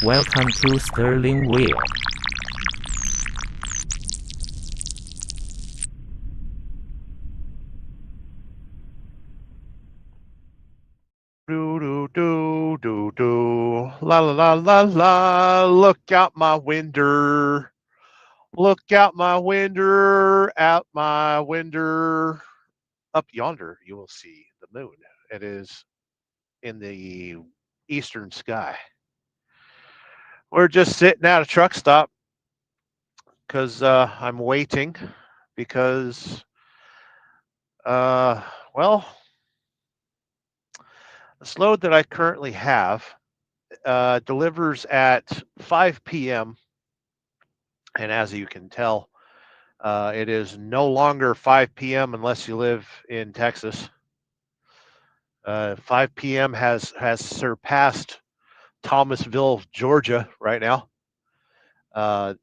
Welcome to Sterling Wheel. Do do do do do. La la la la la. Look out my window. Look out my window. Out my window. Up yonder, you will see the moon. It is in the eastern sky. We're just sitting at a truck stop because I'm waiting because, uh, well, this load that I currently have delivers at 5 p.m. And as you can tell, it is no longer 5 p.m. unless you live in Texas. 5 p.m. has surpassed Thomasville, Georgia, right now.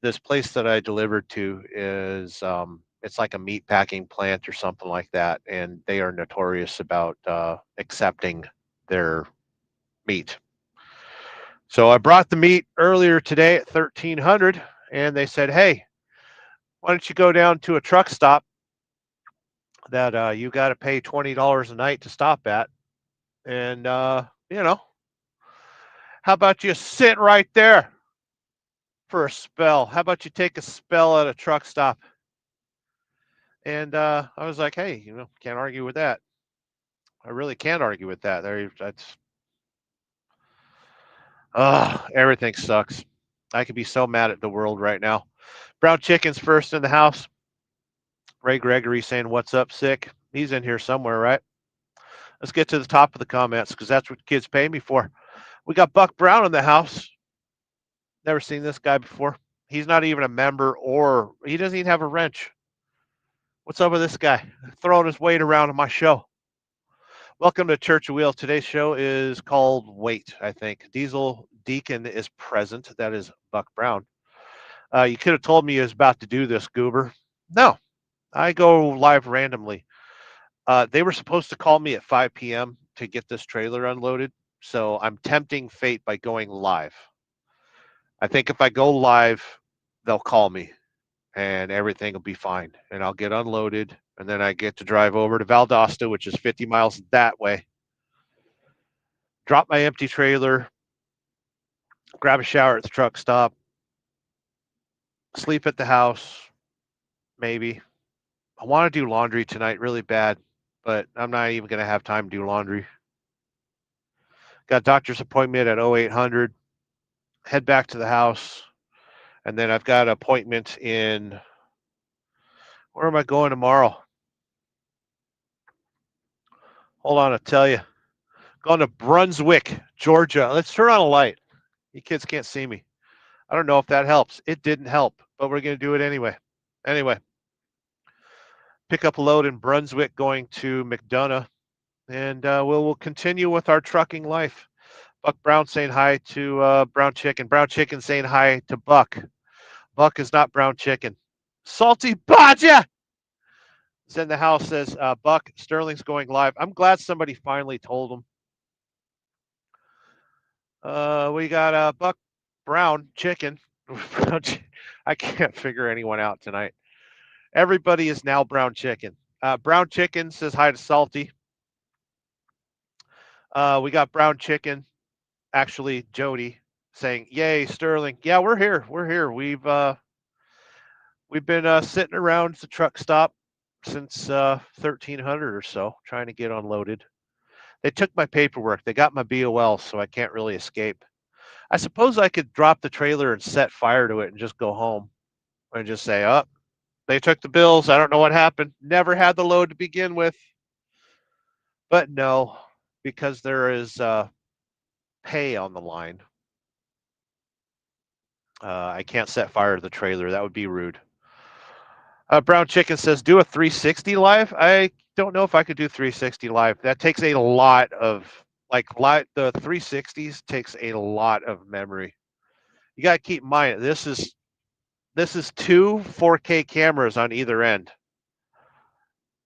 This place that I delivered to is it's like a meat packing plant or something like that, and they are notorious about accepting their meat. So I brought the meat earlier today at 1300, and they said, "Hey, why don't you go down to a truck stop that you got to pay $20 a night to stop at, and how about you sit right there for a spell? How about you take a spell at a truck stop?" And I was like, "Hey, can't argue with that. I really can't argue with that. That's everything sucks. I could be so mad at the world right now." Brown Chicken's first in the house. Ray Gregory saying, "What's up, sick?" He's in here somewhere, right? Let's get to the top of the comments because that's what kids pay me for. We got Buck Brown in the house. Never seen this guy before. He's not even a member, or he doesn't even have a wrench. What's up with this guy? Throwing his weight around on my show. Welcome to Church of Wheel. Today's show is called Wait, I think. Diesel Deacon is present. That is Buck Brown. You could have told me you was about to do this, Goober. No, I go live randomly. They were supposed to call me at 5 p.m. to get this trailer unloaded, so I'm tempting fate by going live. I think if I go live, they'll call me and everything will be fine. And I'll get unloaded. And then I get to drive over to Valdosta, which is 50 miles that way, drop my empty trailer, grab a shower at the truck stop, sleep at the house, maybe. I want to do laundry tonight really bad, but I'm not even going to have time to do laundry. Got a doctor's appointment at 0800, head back to the house. And then I've got an appointment in, where am I going tomorrow? Hold on, I'll tell you. Going to Brunswick, Georgia. Let's turn on a light. You kids can't see me. I don't know if that helps. It didn't help, but we're going to do it anyway. Anyway, pick up a load in Brunswick going to McDonough, and we'll continue with our trucking life. Buck Brown saying hi to Brown Chicken. Brown Chicken saying hi to Buck. Buck is not Brown Chicken. Salty Badger! Is in the house, says Buck. Sterling's going live. I'm glad somebody finally told him. We got Buck Brown Chicken. I can't figure anyone out tonight. Everybody is now Brown Chicken. Brown Chicken says hi to Salty. We got Brown Chicken, actually Jody, saying, "Yay, Sterling!" Yeah, we're here. We're here. We've been sitting around the truck stop since 1300 or so, trying to get unloaded. They took my paperwork. They got my BOL, so I can't really escape. I suppose I could drop the trailer and set fire to it and just go home and just say, "Oh, they took the bills. I don't know what happened. Never had the load to begin with." But no, because there is pay on the line. I can't set fire to the trailer. That would be rude. Brown Chicken says, "Do a 360 live." I don't know if I could do 360 live. That takes a lot of the 360s takes a lot of memory. You got to keep in mind this is two 4K cameras on either end.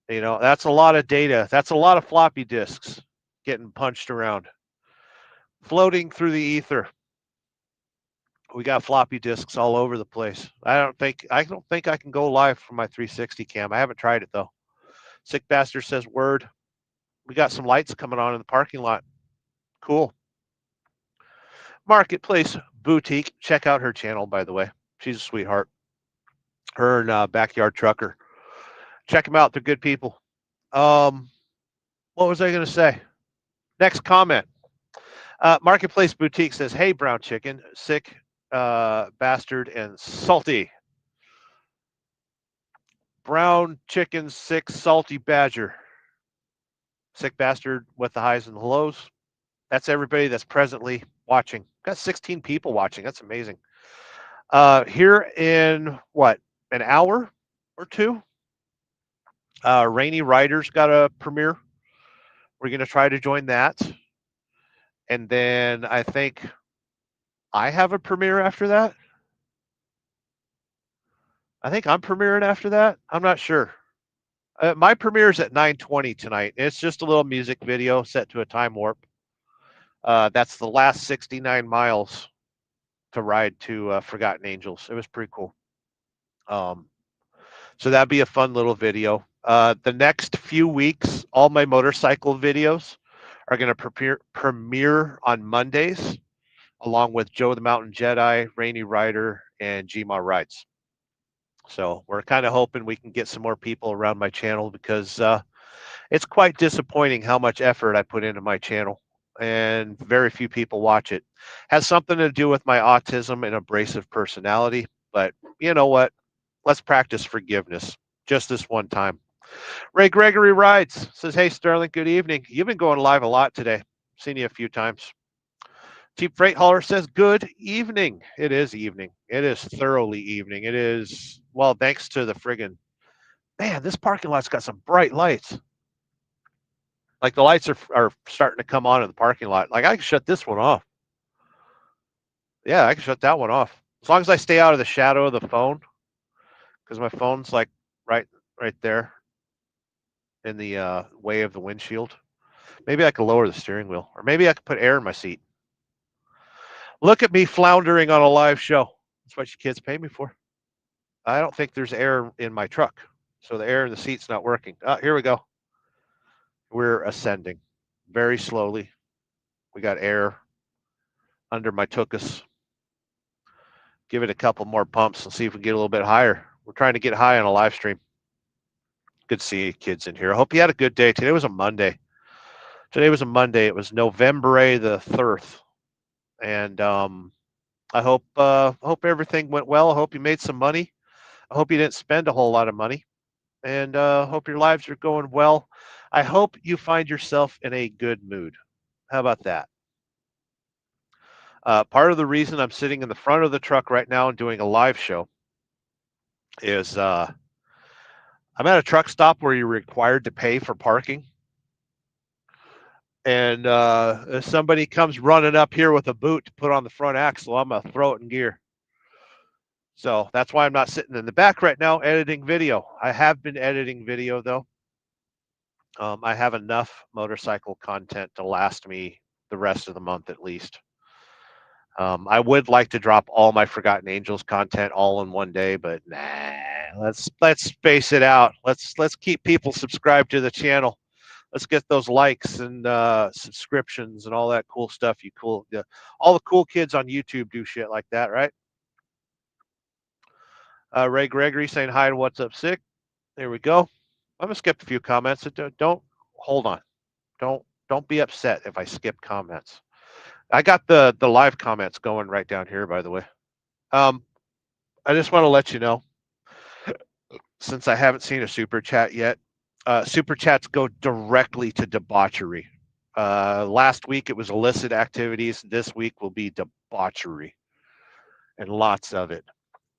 That's a lot of data. That's a lot of floppy disks getting punched around, floating through the ether. We got floppy disks all over the place. I don't think I can go live from my 360 cam. I haven't tried it though. Sick Bastard says word. We got some lights coming on in the parking lot. Cool. Marketplace Boutique. Check out her channel, by the way. She's a sweetheart. Her and Backyard Trucker. Check them out. They're good people. What was I going to say? Next comment. Marketplace Boutique says, hey, Brown Chicken, Sick Bastard, and Salty. Brown Chicken, Sick, Salty Badger. Sick Bastard with the highs and the lows. That's everybody that's presently watching. Got 16 people watching. That's amazing. Here in, what, an hour or two? Rainy Riders got a premiere. We're going to try to join that. And then I think I have a premiere after that. I think I'm premiering after that. I'm not sure. My premiere is at 9:20 tonight. It's just a little music video set to a time warp. That's the last 69 miles to ride to Forgotten Angels. It was pretty cool. So that'd be a fun little video. The next few weeks, all my motorcycle videos are going to premiere on Mondays, along with Joe the Mountain Jedi, Rainy Rider, and Gma Rides. So we're kind of hoping we can get some more people around my channel because it's quite disappointing how much effort I put into my channel and very few people watch it. Has something to do with my autism and abrasive personality, but you know what? Let's practice forgiveness just this one time. Ray Gregory Rides says, hey, Sterling, good evening. You've been going live a lot today. Seen you a few times. Cheap Freight Hauler says, good evening. It is evening. It is thoroughly evening. It is, well, thanks to the friggin', man, this parking lot's got some bright lights. Like the lights are starting to come on in the parking lot. Like I can shut this one off. Yeah, I can shut that one off. As long as I stay out of the shadow of the phone, because my phone's like right there in the way of the windshield. Maybe I could lower the steering wheel, or maybe I could put air in my seat. Look at me floundering on a live show. That's what you kids pay me for. I don't think there's air in my truck, so the air in the seat's not working. Here we go. We're ascending very slowly. We got air under my tuchus. Give it a couple more pumps and see if we get a little bit higher. We're trying to get high on a live stream. Good to see you kids in here. I hope you had a good day. Today was a Monday. It was November the 3rd. And I hope everything went well. I hope you made some money. I hope you didn't spend a whole lot of money. And hope your lives are going well. I hope you find yourself in a good mood. How about that? Part of the reason I'm sitting in the front of the truck right now and doing a live show is I'm at a truck stop where you're required to pay for parking. And if somebody comes running up here with a boot to put on the front axle, I'm going to throw it in gear. So that's why I'm not sitting in the back right now editing video. I have been editing video, though. I have enough motorcycle content to last me the rest of the month at least. I would like to drop all my Forgotten Angels content all in one day, but nah, let's space it out. Let's keep people subscribed to the channel. Let's get those likes and subscriptions and all that cool stuff. All the cool kids on YouTube do shit like that, right? Ray Gregory saying hi and what's up, Sick. There we go. I'm gonna skip a few comments. Don't hold on. Don't be upset if I skip comments. I got the live comments going right down here, by the way. I just want to let you know, since I haven't seen a super chat yet, super chats go directly to debauchery. Last week it was illicit activities. This week will be debauchery, and lots of it.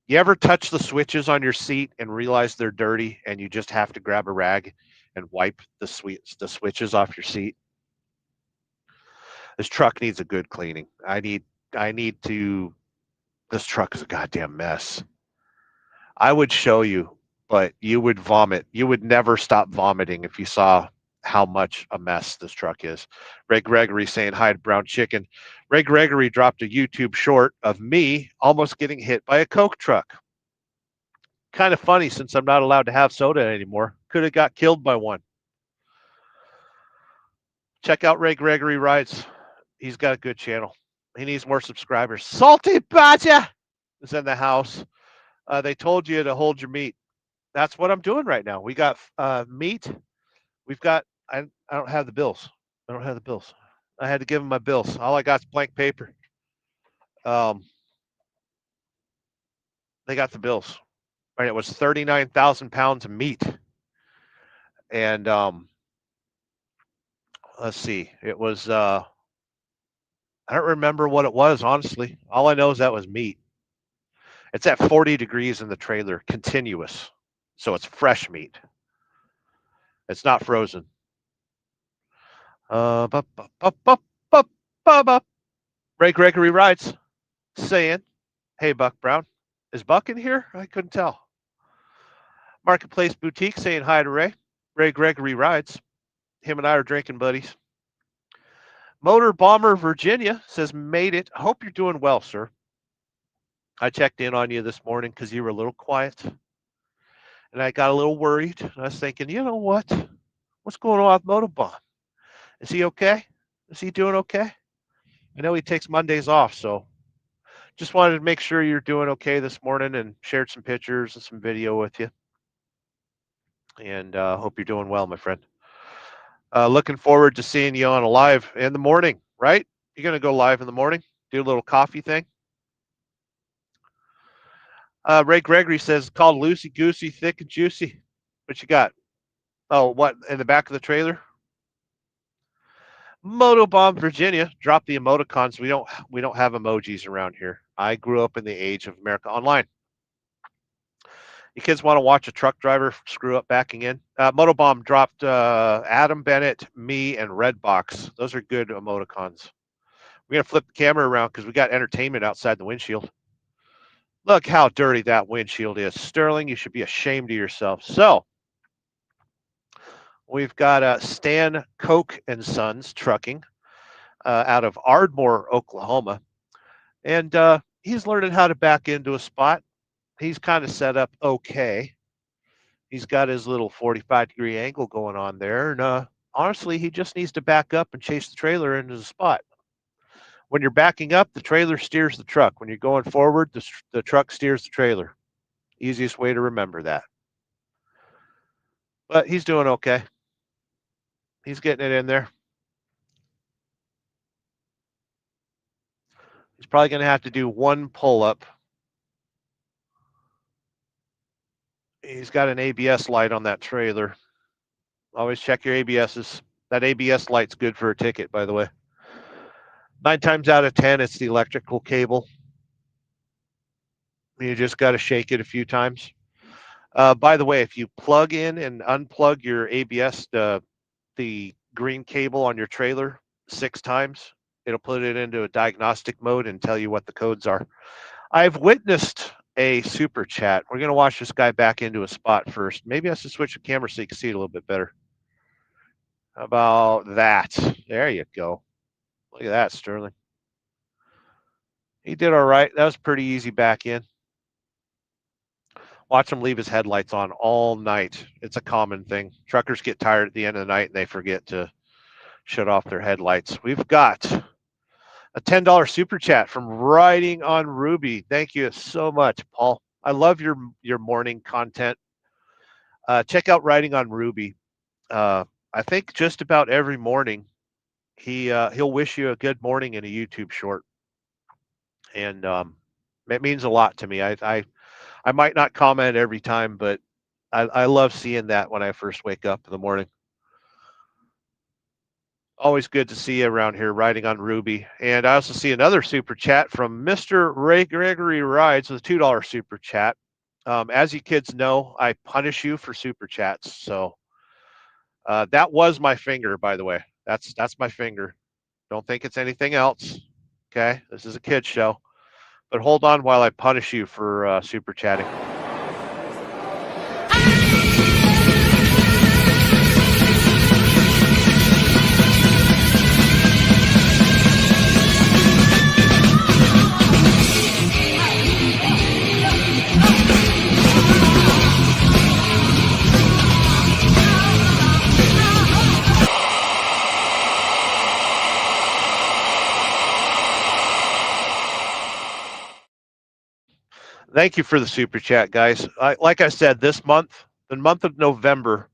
You ever touch the switches on your seat and realize they're dirty, and you just have to grab a rag and wipe the switches off your seat? This truck needs a good cleaning. I need to. This truck is a goddamn mess. I would show you, but you would vomit. You would never stop vomiting if you saw how much a mess this truck is. Ray Gregory saying hi to Brown Chicken. Ray Gregory dropped a YouTube short of me almost getting hit by a Coke truck. Kind of funny since I'm not allowed to have soda anymore. Could have got killed by one. Check out Ray Gregory Rides. He's got a good channel. He needs more subscribers. Salty Badger is in the house. They told you to hold your meat. That's what I'm doing right now. We got meat. We've got, I don't have the bills. I don't have the bills. I had to give them my bills. All I got is blank paper. They got the bills. Right, it was 39,000 pounds of meat. And let's see. It was, I don't remember what it was, honestly. All I know is that was meat. It's at 40 degrees in the trailer, continuous. So it's fresh meat. It's not frozen. Ray Gregory Rides saying, hey, Buck Brown. Is Buck in here? I couldn't tell. Marketplace Boutique saying hi to Ray. Ray Gregory Rides. Him and I are drinking buddies. Motor Bomber Virginia says, made it. Hope you're doing well, sir. I checked in on you this morning because you were a little quiet. And I got a little worried. I was thinking, you know what? What's going on with Motobomb? Is he okay? Is he doing okay? I know he takes Mondays off, so just wanted to make sure you're doing okay this morning and shared some pictures and some video with you. And hope you're doing well, my friend. Looking forward to seeing you on a live in the morning, right? You're going to go live in the morning, do a little coffee thing. Ray Gregory says, called Loosey Goosey, thick and juicy. What you got? Oh, what, in the back of the trailer? Motobomb Virginia dropped the emoticons. We don't have emojis around here. I grew up in the age of America Online. You kids want to watch a truck driver screw up backing in? Motobomb dropped Adam Bennett, me, and Redbox. Those are good emoticons. We're going to flip the camera around because we got entertainment outside the windshield. Look how dirty that windshield is. Sterling, you should be ashamed of yourself. So, we've got Stan Koch and Sons Trucking out of Ardmore, Oklahoma. And he's learning how to back into a spot. He's kind of set up okay. He's got his little 45-degree angle going on there. And honestly, he just needs to back up and chase the trailer into the spot. When you're backing up, the trailer steers the truck. When you're going forward, the truck steers the trailer. Easiest way to remember that. But he's doing okay. He's getting it in there. He's probably going to have to do one pull-up. He's got an ABS light on that trailer. Always check your ABSs. That ABS light's good for a ticket, by the way. 9 times out of 10, it's the electrical cable. You just got to shake it a few times. By the way, if you plug in and unplug your ABS, the green cable on your trailer 6 times, it'll put it into a diagnostic mode and tell you what the codes are. I've witnessed a super chat. We're going to watch this guy back into a spot first. Maybe I should switch the camera so you can see it a little bit better. How about that? There you go. Look at that, Sterling. He did all right. That was pretty easy back in. Watch him leave his headlights on all night. It's a common thing. Truckers get tired at the end of the night and they forget to shut off their headlights. We've got a $10 super chat from Riding on Ruby. Thank you so much, Paul. I love your morning content. Check out Riding on Ruby. I think just about every morning he'll wish you a good morning in a YouTube short, and it means a lot to me. I might not comment every time, but I love seeing that when I first wake up in the morning. Always good to see you around here, Riding on Ruby. And I also see another super chat from Mr. Ray Gregory Rides with a $2 super chat. As you kids know, I punish you for super chats. So that was my finger, by the way. That's my finger. Don't think it's anything else. Okay, this is a kid's show. But hold on while I punish you for super chatting. Thank you for the super chat, guys. Like I said, this month, the month of November,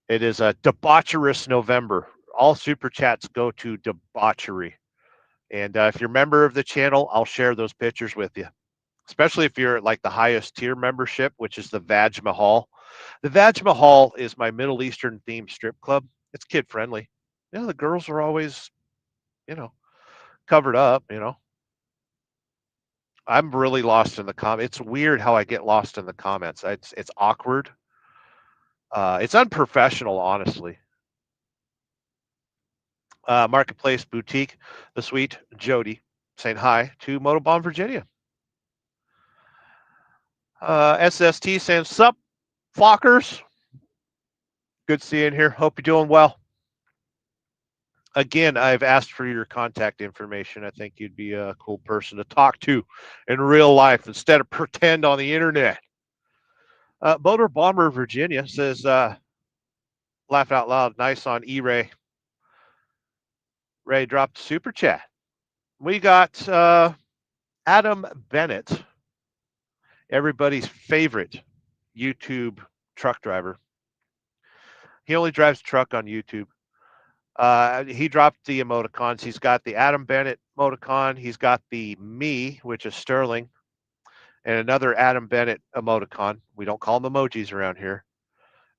it is a debaucherous November. All super chats go to debauchery. And if you're a member of the channel, I'll share those pictures with you, especially if you're like the highest tier membership, which is the Vaj Mahal. The Vaj Mahal is my Middle Eastern themed strip club. It's kid friendly. The girls are always, you know, covered up. I'm really lost in the comments. It's weird how I get lost in the comments. It's awkward. It's unprofessional, honestly. Marketplace Boutique, the sweet Jody, saying hi to Motobomb, Virginia. SST saying, sup, flockers. Good seeing here. Hope you're doing well. Again, I've asked for your contact information. I think you'd be a cool person to talk to in real life instead of pretend on the internet. Motor Bomber Virginia says, laugh out loud, nice on E-Ray. Ray dropped a super chat. We got Adam Bennett, everybody's favorite YouTube truck driver. He only drives truck on YouTube. He dropped the emoticons. He's got the Adam Bennett emoticon. He's got the me, which is Sterling, and another Adam Bennett emoticon. We don't call them emojis around here.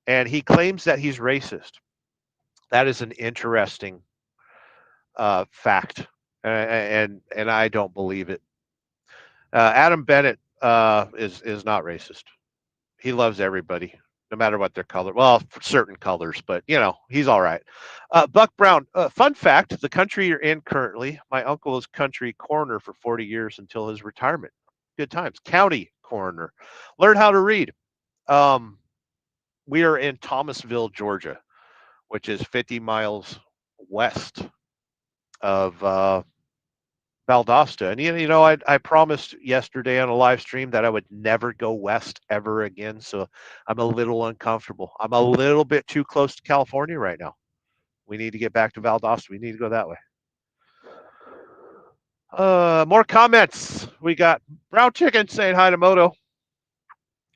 And he claims that he's racist. That is an interesting fact, and I don't believe it. Adam Bennett is not racist. He loves everybody, no matter what their color. Well, for certain colors, but he's all right. Buck Brown. Fun fact: the country you're in currently, my uncle was country coroner for 40 years until his retirement. Good times. County coroner. Learn how to read. We are in Thomasville, Georgia, which is 50 miles west of Valdosta. And I promised yesterday on a live stream that I would never go west ever again. So I'm a little uncomfortable. I'm a little bit too close to California right now. We need to get back to Valdosta. We need to go that way. More comments. We got Brown Chicken saying hi to Moto.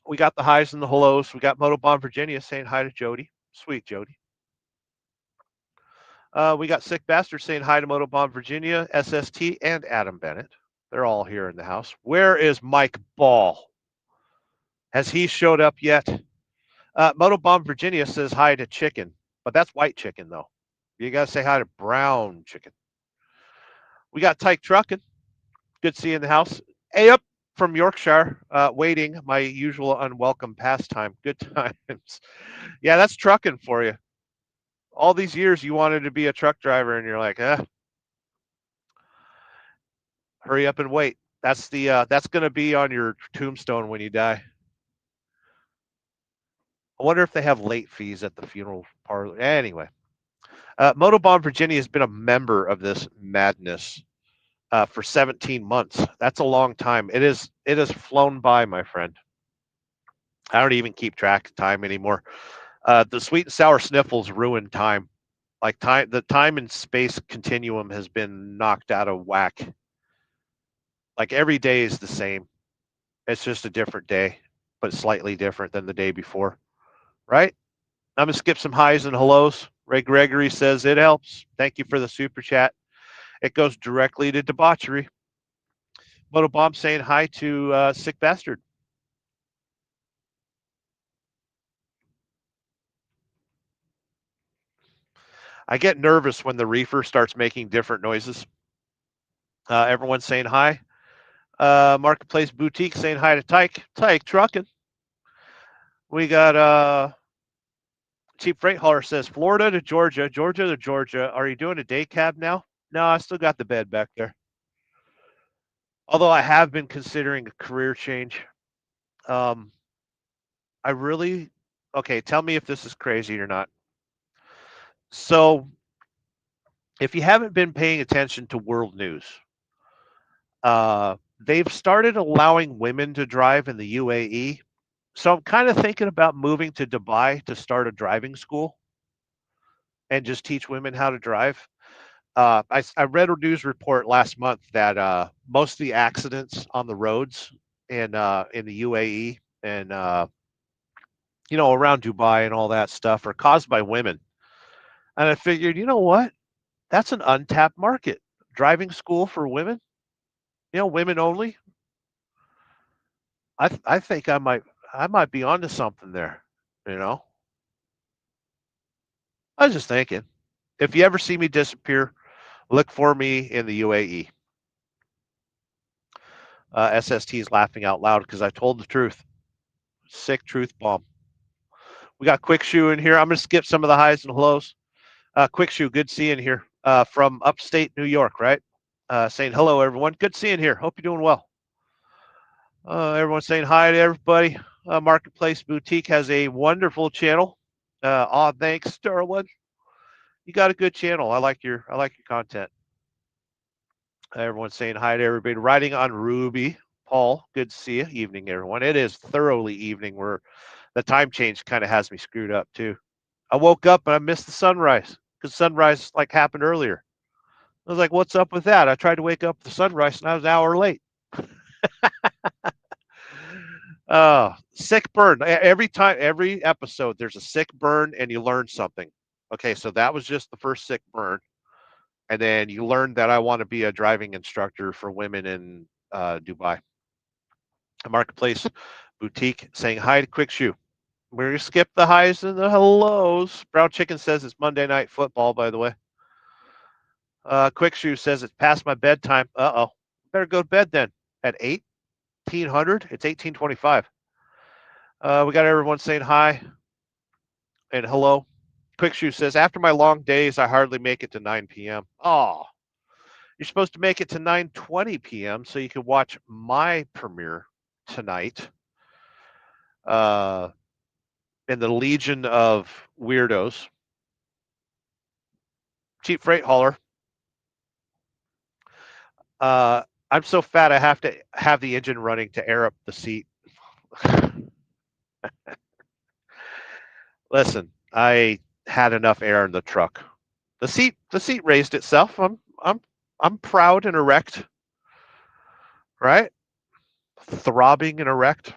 We got the highs and the hellos. We got Motobomb Virginia saying hi to Jody. Sweet Jody. We got Sick Bastard saying hi to Motobomb Virginia, SST, and Adam Bennett. They're all here in the house. Where is Mike Ball? Has he showed up yet? Motobomb Virginia says hi to Chicken, but that's white chicken, though. You got to say hi to Brown Chicken. We got Tyke Trucking. Good to see you in the house. Hey, up from Yorkshire, waiting, my usual unwelcome pastime. Good times. Yeah, that's trucking for you. All these years you wanted to be a truck driver, and you're like, hurry up and wait. That's going to be on your tombstone when you die. I wonder if they have late fees at the funeral parlor. Anyway, Motobomb Virginia has been a member of this madness for 17 months. That's a long time. It has flown by, my friend. I don't even keep track of time anymore. The sweet and sour sniffles ruin time. Like the time and space continuum has been knocked out of whack. Like every day is the same. It's just a different day, but slightly different than the day before. Right? I'm going to skip some highs and hellos. Ray Gregory says it helps. Thank you for the super chat. It goes directly to debauchery. Motobomb saying hi to Sick Bastard. I get nervous when the reefer starts making different noises. Everyone's saying hi. Marketplace Boutique saying hi to Tyke. Tyke Trucking. We got Cheap Freight Hauler says Florida to Georgia, Georgia to Georgia. Are you doing a day cab now? No, I still got the bed back there. Although I have been considering a career change. I really, okay, tell me if this is crazy or not. So, if you haven't been paying attention to world news, they've started allowing women to drive in the UAE. So I'm kind of thinking about moving to Dubai to start a driving school and just teach women how to drive. I read a news report last month that most of the accidents on the roads in the UAE and around Dubai and all that stuff are caused by women. And I figured, you know what? That's an untapped market. Driving school for women, women only. I think I might be onto something there. You know, I was just thinking. If you ever see me disappear, look for me in the UAE. SST is laughing out loud because I told the truth. Sick truth bomb. We got Quick Shoe in here. I'm going to skip some of the highs and lows. Quick Shoe, good seeing here from upstate New York, right? Saying hello, everyone. Good seeing here. Hope you're doing well. Everyone's saying hi to everybody. Marketplace Boutique has a wonderful channel. Thanks, Sterling. You got a good channel. I like your content. Everyone's saying hi to everybody. Riding on Ruby. Paul, good to see you. Evening, everyone. It is thoroughly evening. Where the time change kind of has me screwed up too. I woke up and I missed the sunrise because sunrise happened earlier. I was like, "What's up with that?" I tried to wake up with the sunrise and I was an hour late. Sick burn. Every time, every episode, there's a sick burn and you learn something. Okay, so that was just the first sick burn. And then you learned that I want to be a driving instructor for women in Dubai. A Marketplace Boutique saying hi to Quick Shoe. We're going to skip the highs and the hellos. Brown Chicken says it's Monday Night Football, by the way. Quick Shoe says it's past my bedtime. Uh-oh. Better go to bed then. At 1800? It's 1825. We got everyone saying hi and hello. Quick Shoe says, after my long days, I hardly make it to 9 p.m. Oh, you're supposed to make it to 9:20 p.m. so you can watch my premiere tonight in the Legion of Weirdos. Cheap Freight Hauler. I'm so fat I have to have the engine running to air up the seat. Listen, I had enough air in the truck. The seat raised itself. I'm proud and erect, right? Throbbing and erect.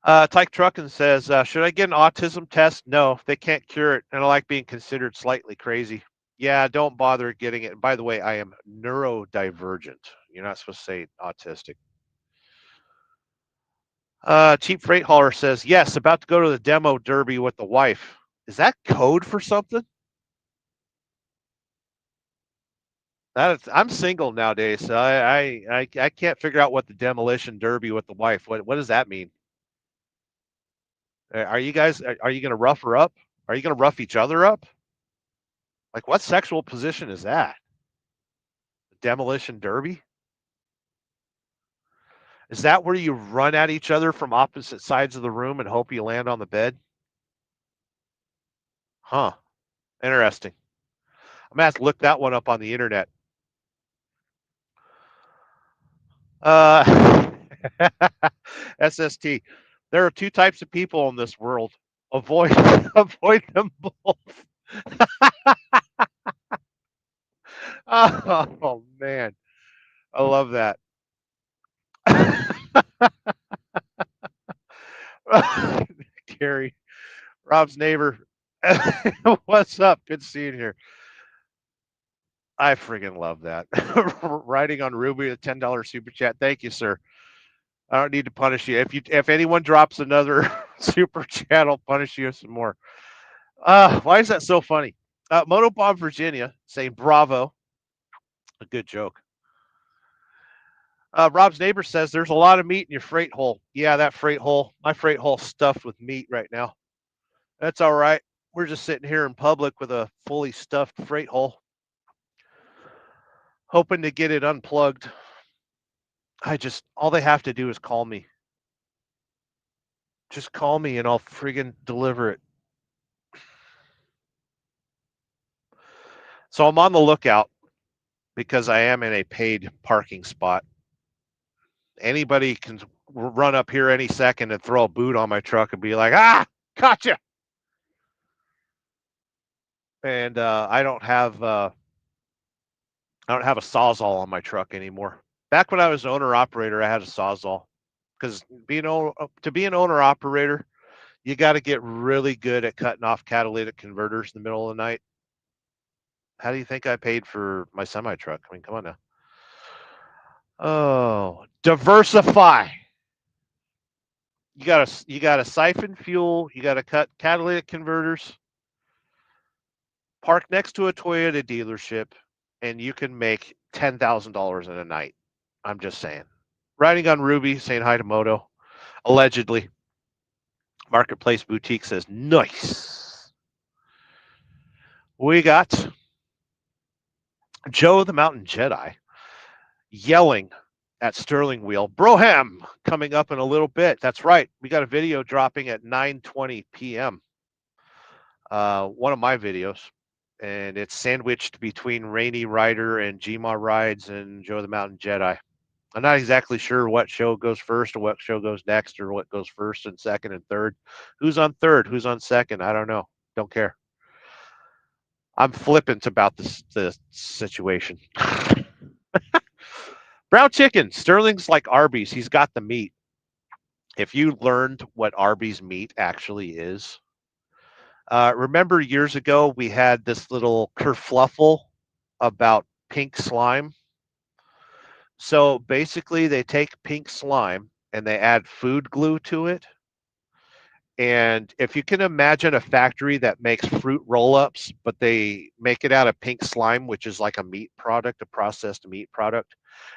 Tyke Truckin says, should I get an autism test? No, they can't cure it, and I like being considered slightly crazy. Yeah, don't bother getting it. And by the way, I am neurodivergent. You're not supposed to say autistic. Cheap Freight Hauler says, yes, about to go to the demo derby with the wife. Is that code for something? I'm single nowadays, so I can't figure out what the demolition derby with the wife. What does that mean? Are you guys are you going to rough her up? Are you going to rough each other up? Like what sexual position is that? Demolition derby? Is that where you run at each other from opposite sides of the room and hope you land on the bed? Huh. Interesting. I'm gonna have to look that one up on the internet. Uh, SST. There are two types of people in this world. Avoid avoid them both. Oh man, I love that. Gary, Rob's neighbor. What's up? Good seeing you here. I friggin' love that. Riding on Ruby, a $10 super chat. Thank you, sir. I don't need to punish you. If anyone drops another super chat, I'll punish you some more. Why is that so funny? Motobomb Virginia saying bravo. A good joke. Rob's neighbor says there's a lot of meat in your freight hole. Yeah, that freight hole. My freight hole stuffed with meat right now. That's all right. We're just sitting here in public with a fully stuffed freight hole, hoping to get it unplugged. All they have to do is call me. Just call me and I'll friggin' deliver it. So I'm on the lookout because I am in a paid parking spot. Anybody can run up here any second and throw a boot on my truck and be like, gotcha. And I don't have a Sawzall on my truck anymore. Back when I was owner operator, I had a Sawzall because to be an owner operator, you got to get really good at cutting off catalytic converters in the middle of the night. How do you think I paid for my semi truck? I mean, come on now. Oh, diversify. You gotta siphon fuel. You gotta cut catalytic converters. Park next to a Toyota dealership, and you can make $10,000 in a night. I'm just saying. Riding on Ruby, saying hi to Moto. Allegedly, Marketplace Boutique says nice. We got Joe the Mountain Jedi yelling at Sterling Wheel. Broham coming up in a little bit. That's right. We got a video dropping at 9:20 p.m. One of my videos, and it's sandwiched between Rainy Rider and Gma Rides and Joe the Mountain Jedi. I'm not exactly sure what show goes first or what show goes next or what goes first and second and third. Who's on third? Who's on second? I don't know. Don't care. I'm flippant about the situation. Brown chicken. Sterling's like Arby's. He's got the meat. If you learned what Arby's meat actually is, remember years ago we had this little kerfluffle about pink slime. So basically, they take pink slime and they add food glue to it. And if you can imagine a factory that makes fruit roll-ups, but they make it out of pink slime, which is like a meat product, a processed meat product,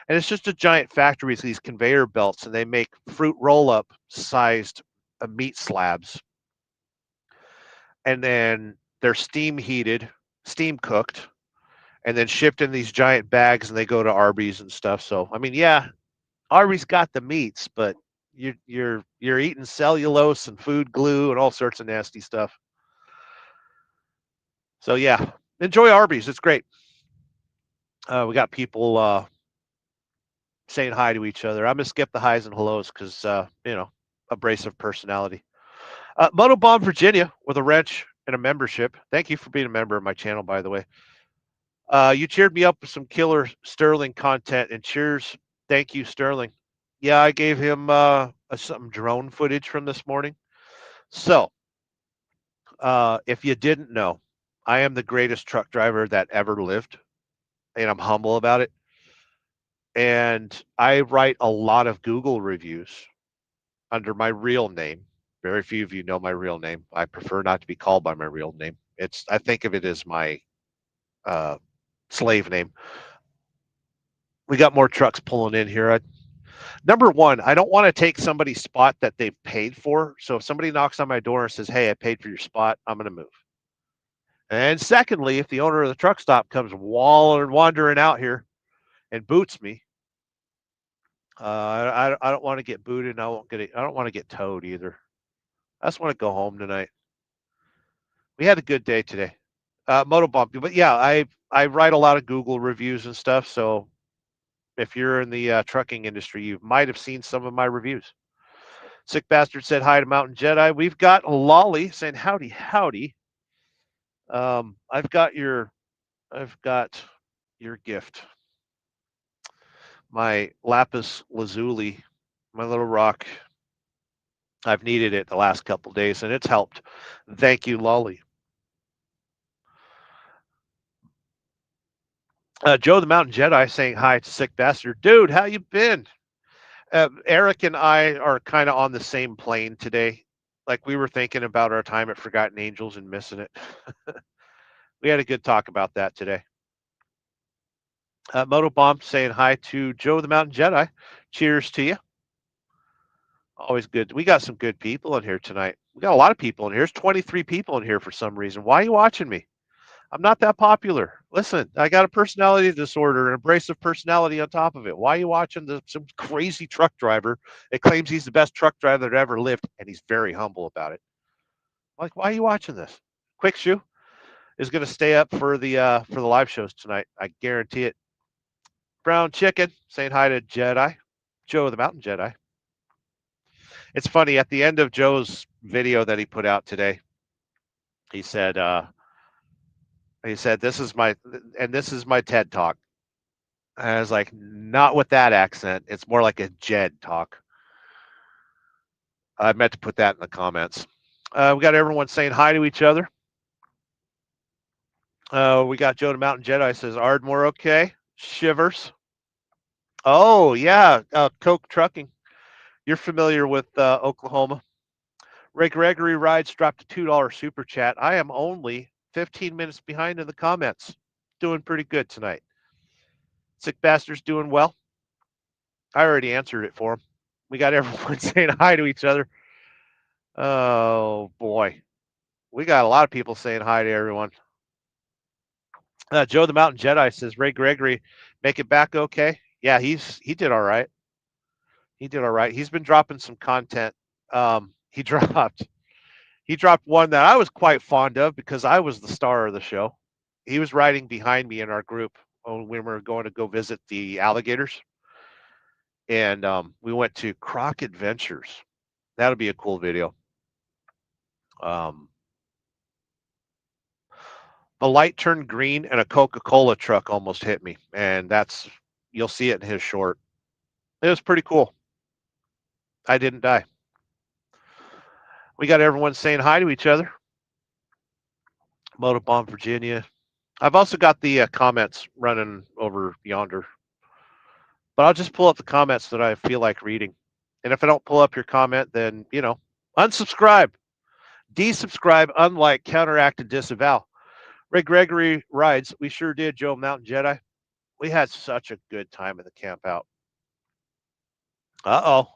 and it's just a giant factory with these conveyor belts, and they make fruit roll-up sized meat slabs, and then they're steam heated, steam cooked, and then shipped in these giant bags, and they go to Arby's and stuff. So I mean, yeah, Arby's got the meats, but you're eating cellulose and food glue and all sorts of nasty stuff. So yeah, enjoy Arby's. It's great. We got people saying hi to each other. I'm gonna skip the highs and hellos because abrasive personality. Motobomb Virginia with a wrench and a membership. Thank you for being a member of my channel, by the way. You cheered me up with some killer Sterling content, and cheers. Thank you, Sterling. Yeah, I gave him some drone footage from this morning. So, if you didn't know, I am the greatest truck driver that ever lived, and I'm humble about it. And I write a lot of Google reviews under my real name. Very few of you know my real name. I prefer not to be called by my real name. I think of it as my slave name. We got more trucks pulling in here. Number one, I don't want to take somebody's spot that they've paid for. So if somebody knocks on my door and says, "Hey, I paid for your spot," I'm going to move. And secondly, if the owner of the truck stop comes wandering out here and boots me, I don't want to get booted. And I don't want to get towed either. I just want to go home tonight. We had a good day today. Motobomb, but yeah, I write a lot of Google reviews and stuff. So if you're in the trucking industry, you might have seen some of my reviews. Sick Bastard said hi to Mountain Jedi. We've got Lolly saying howdy, howdy. I've got your gift. My lapis lazuli, my little rock. I've needed it the last couple days, and it's helped. Thank you, Lolly. Joe the Mountain Jedi saying hi to Sick Bastard. Dude, how you been? Eric and I are kind of on the same plane today. Like we were thinking about our time at Forgotten Angels and missing it. We had a good talk about that today. Motobomb saying hi to Joe the Mountain Jedi. Cheers to you. Always good. We got some good people in here tonight. We got a lot of people in here. There's 23 people in here for some reason. Why are you watching me? I'm not that popular. Listen, I got a personality disorder, an abrasive personality on top of it. Why are you watching some crazy truck driver that claims he's the best truck driver that ever lived, and he's very humble about it? Like, why are you watching this? Quick Shoe is going to stay up for the live shows tonight. I guarantee it. Brown Chicken saying hi to Jedi, Joe the Mountain Jedi. It's funny, at the end of Joe's video that he put out today, he said, this is my TED Talk. And I was like, not with that accent. It's more like a Jed talk. I meant to put that in the comments. We got everyone saying hi to each other. We got Joe the Mountain Jedi says, Ardmore okay? Shivers. Oh, yeah. Coke Trucking. You're familiar with Oklahoma. Ray Gregory Rides dropped a $2 super chat. I am only 15 minutes behind in the comments. Doing pretty good tonight. Sick Bastard's doing well. I already answered it for him. We got everyone saying hi to each other. Oh, boy. We got a lot of people saying hi to everyone. Joe the Mountain Jedi says, Ray Gregory, make it back okay? Yeah, he did all right. He did all right. He's been dropping some content. He dropped one that I was quite fond of because I was the star of the show. He was riding behind me in our group when we were going to go visit the alligators, and we went to Croc Adventures. That'll be a cool video. The light turned green and a Coca-Cola truck almost hit me, and you'll see it in his short. It was pretty cool. I didn't die. We got everyone saying hi to each other. Motobomb, Virginia. I've also got the comments running over yonder, but I'll just pull up the comments that I feel like reading. And if I don't pull up your comment, then, unsubscribe, desubscribe, unlike, counteract, and disavow. Ray Gregory Rides. We sure did, Joe Mountain Jedi. We had such a good time at the camp out. Uh-oh.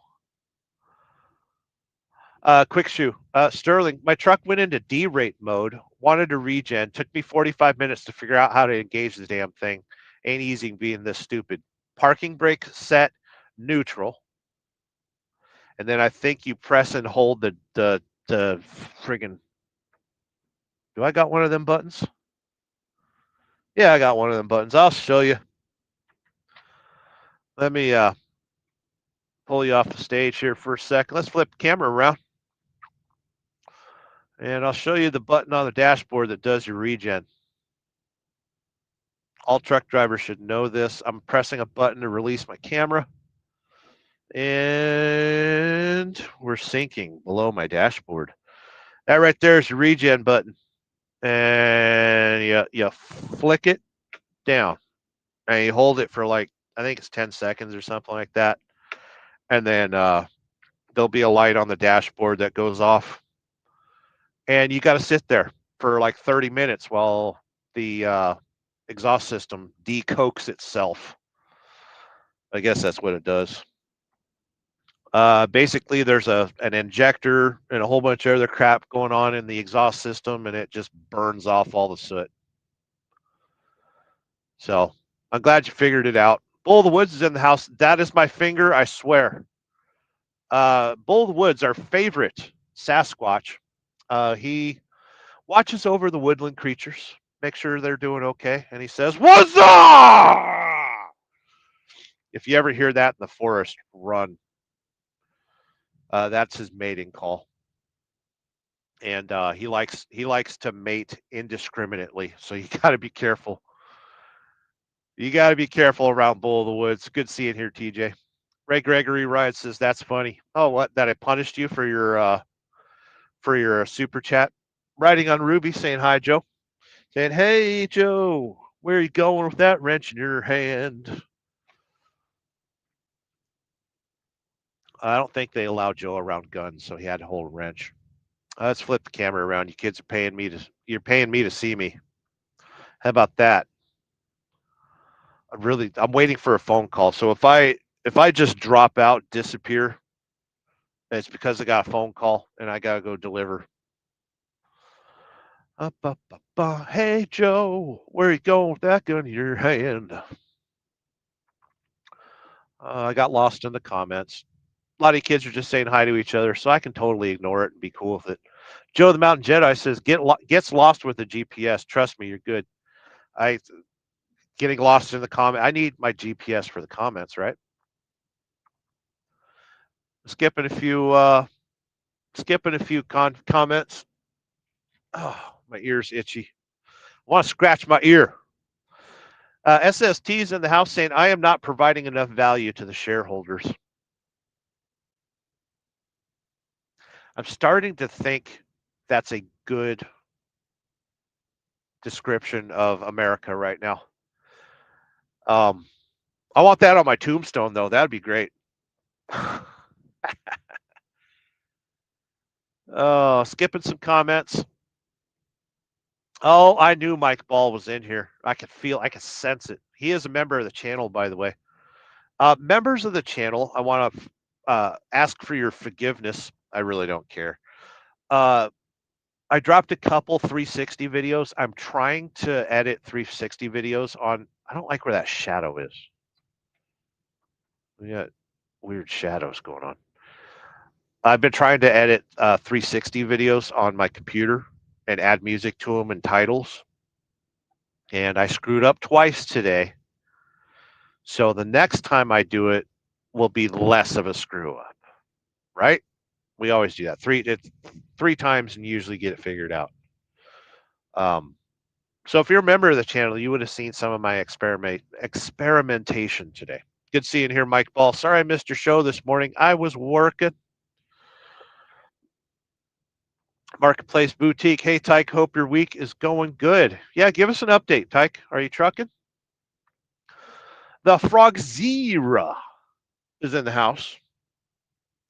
Quick shoe. Sterling, my truck went into D-rate mode, wanted to regen, took me 45 minutes to figure out how to engage the damn thing. Ain't easy being this stupid. Parking brake set neutral. And then I think you press and hold the friggin'. Do I got one of them buttons? Yeah, I got one of them buttons. I'll show you. Let me pull you off the stage here for a second. Let's flip the camera around. And I'll show you the button on the dashboard that does your regen. All truck drivers should know this. I'm pressing a button to release my camera. And we're syncing below my dashboard. That right there is your regen button. And you flick it down. And you hold it for like, I think it's 10 seconds or something like that. And then there'll be a light on the dashboard that goes off. And you got to sit there for like 30 minutes while the exhaust system decokes itself. I guess that's what it does. Basically, there's an injector and a whole bunch of other crap going on in the exhaust system, and it just burns off all the soot. So I'm glad you figured it out. Bull of the Woods is in the house. That is my finger, I swear. Bull of the Woods, our favorite Sasquatch. He watches over the woodland creatures, make sure they're doing okay, and he says, "What's up?" If you ever hear that in the forest, run. That's his mating call, and he likes to mate indiscriminately. So you got to be careful. You got to be careful around Bull of the Woods. Good seeing here, TJ. Ray Gregory Riot says that's funny. Oh, what? That I punished you for your super chat. Writing on Ruby saying hi, Joe. Saying, hey, Joe, where are you going with that wrench in your hand? I don't think they allow Joe around guns, so he had to hold a wrench. Let's flip the camera around. You kids are paying me to see me. How about that? I'm waiting for a phone call. So if I just drop out, disappear, it's because I got a phone call and I gotta go deliver. Hey Joe, where are you going with that gun in your hand? I got lost in the comments. A lot of kids are just saying hi to each other, so I can totally ignore it and be cool with it. Joe the Mountain Jedi says, gets lost with the GPS. Trust me, you're good. Getting lost in the comment. I need my GPS for the comments, right? Skipping a few comments. Oh, my ear's itchy. I want to scratch my ear. SST's in the house saying, I am not providing enough value to the shareholders. I'm starting to think that's a good description of America right now. I want that on my tombstone, though. That'd be great. Skipping some comments. Oh, I knew Mike Ball was in here. I could sense it. He is a member of the channel, by the way. Members of the channel, I want to ask for your forgiveness. I really don't care. I dropped a couple 360 videos. I'm trying to edit 360 videos on. I don't like where that shadow is. We got weird shadows going on. I've been trying to edit 360 videos on my computer and add music to them and titles. And I screwed up twice today. So the next time I do it will be less of a screw up, right? We always do that. Three times and usually get it figured out. So if you're a member of the channel, you would have seen some of my experimentation today. Good seeing here, Mike Ball. Sorry I missed your show this morning. I was working. Marketplace Boutique. Hey, Tyke, hope your week is going good. Yeah, give us an update, Tyke. Are you trucking? The Frogzera is in the house.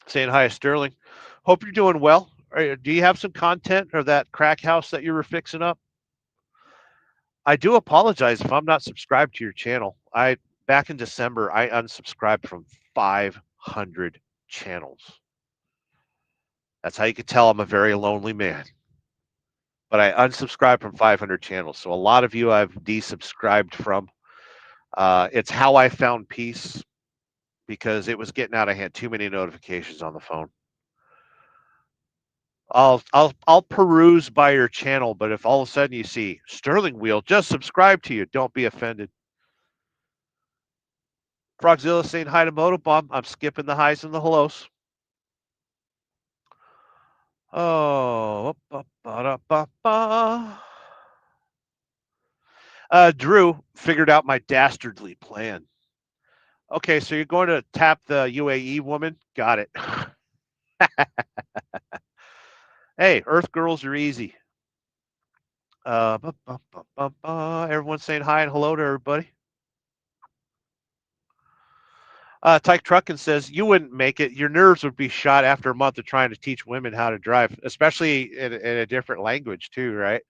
Saying hi, Sterling. Hope you're doing well. Do you have some content or that crack house that you were fixing up? I do apologize if I'm not subscribed to your channel. Back in December, I unsubscribed from 500 channels. That's how you can tell I'm a very lonely man. But I unsubscribed from 500 channels. So a lot of you I've desubscribed from. It's how I found peace because it was getting out of hand. Too many notifications on the phone. I'll peruse by your channel, but if all of a sudden you see Sterling Wheel just subscribe to you, don't be offended. Frogzilla saying hi to Motobomb. I'm skipping the highs and the hellos. Oh, Drew figured out my dastardly plan. Okay, so you're going to tap the UAE woman? Got it. Hey, Earth girls are easy. Everyone's saying hi and hello to everybody. Tyke Truckin says, you wouldn't make it. Your nerves would be shot after a month of trying to teach women how to drive, especially in a different language too, right?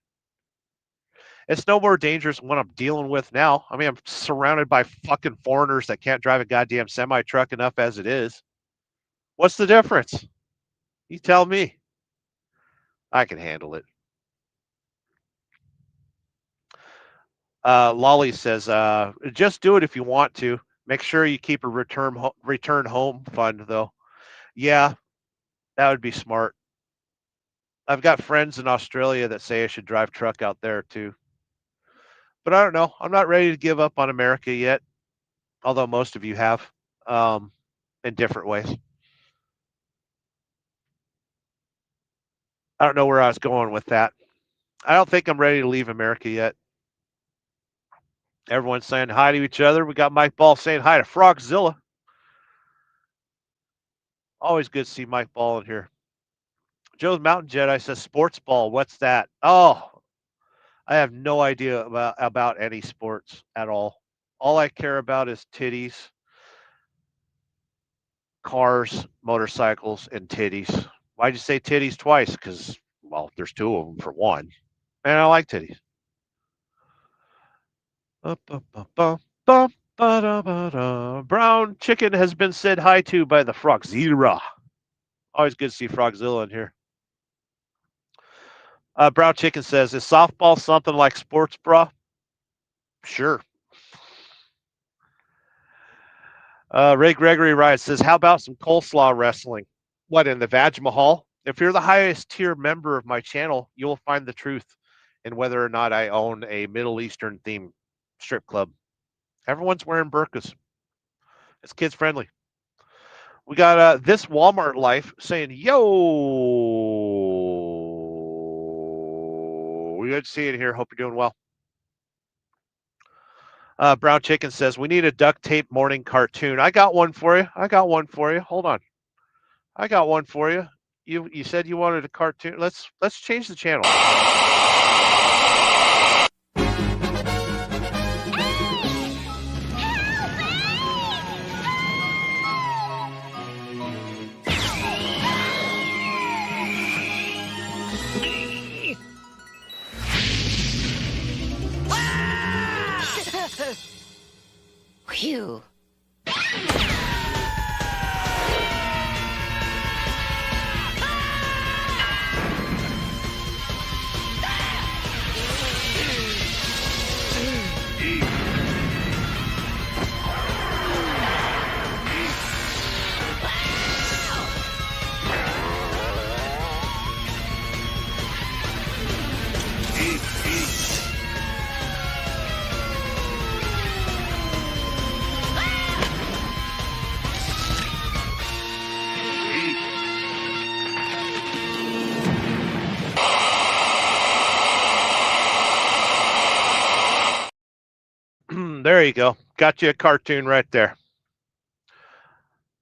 It's no more dangerous than what I'm dealing with now. I mean, I'm surrounded by fucking foreigners that can't drive a goddamn semi-truck enough as it is. What's the difference? You tell me. I can handle it. Lolly says, just do it if you want to. Make sure you keep a return home fund, though. Yeah, that would be smart. I've got friends in Australia that say I should drive truck out there too. But I don't know. I'm not ready to give up on America yet, although most of you have in different ways. I don't know where I was going with that. I don't think I'm ready to leave America yet. Everyone's saying hi to each other. We got Mike Ball saying hi to Frogzilla. Always good to see Mike Ball in here. Joe's Mountain Jedi says sports ball. What's that? Oh, I have no idea about any sports at all. All I care about is titties, cars, motorcycles, and titties. Why'd you say titties twice? Because, well, there's two of them for one. And I like titties. Brown chicken has been said hi to by the Frogzera. Always good to see Frogzilla in here. Brown chicken says, is softball something like sports bra? Sure. Ray Gregory writes, says, how about some coleslaw wrestling? What, in the Vaj Mahal? If you're the highest tier member of my channel, you will find the truth in whether or not I own a Middle Eastern themed strip club. Everyone's wearing burqas. It's kids friendly. We got this Walmart life saying, yo, we good to see you here. Hope you're doing well. Brown Chicken says, we need a duct tape morning cartoon. I got one for you. Hold on. I got one for you. You said you wanted a cartoon. Let's change the channel. Phew. There you go. Got you a cartoon right there.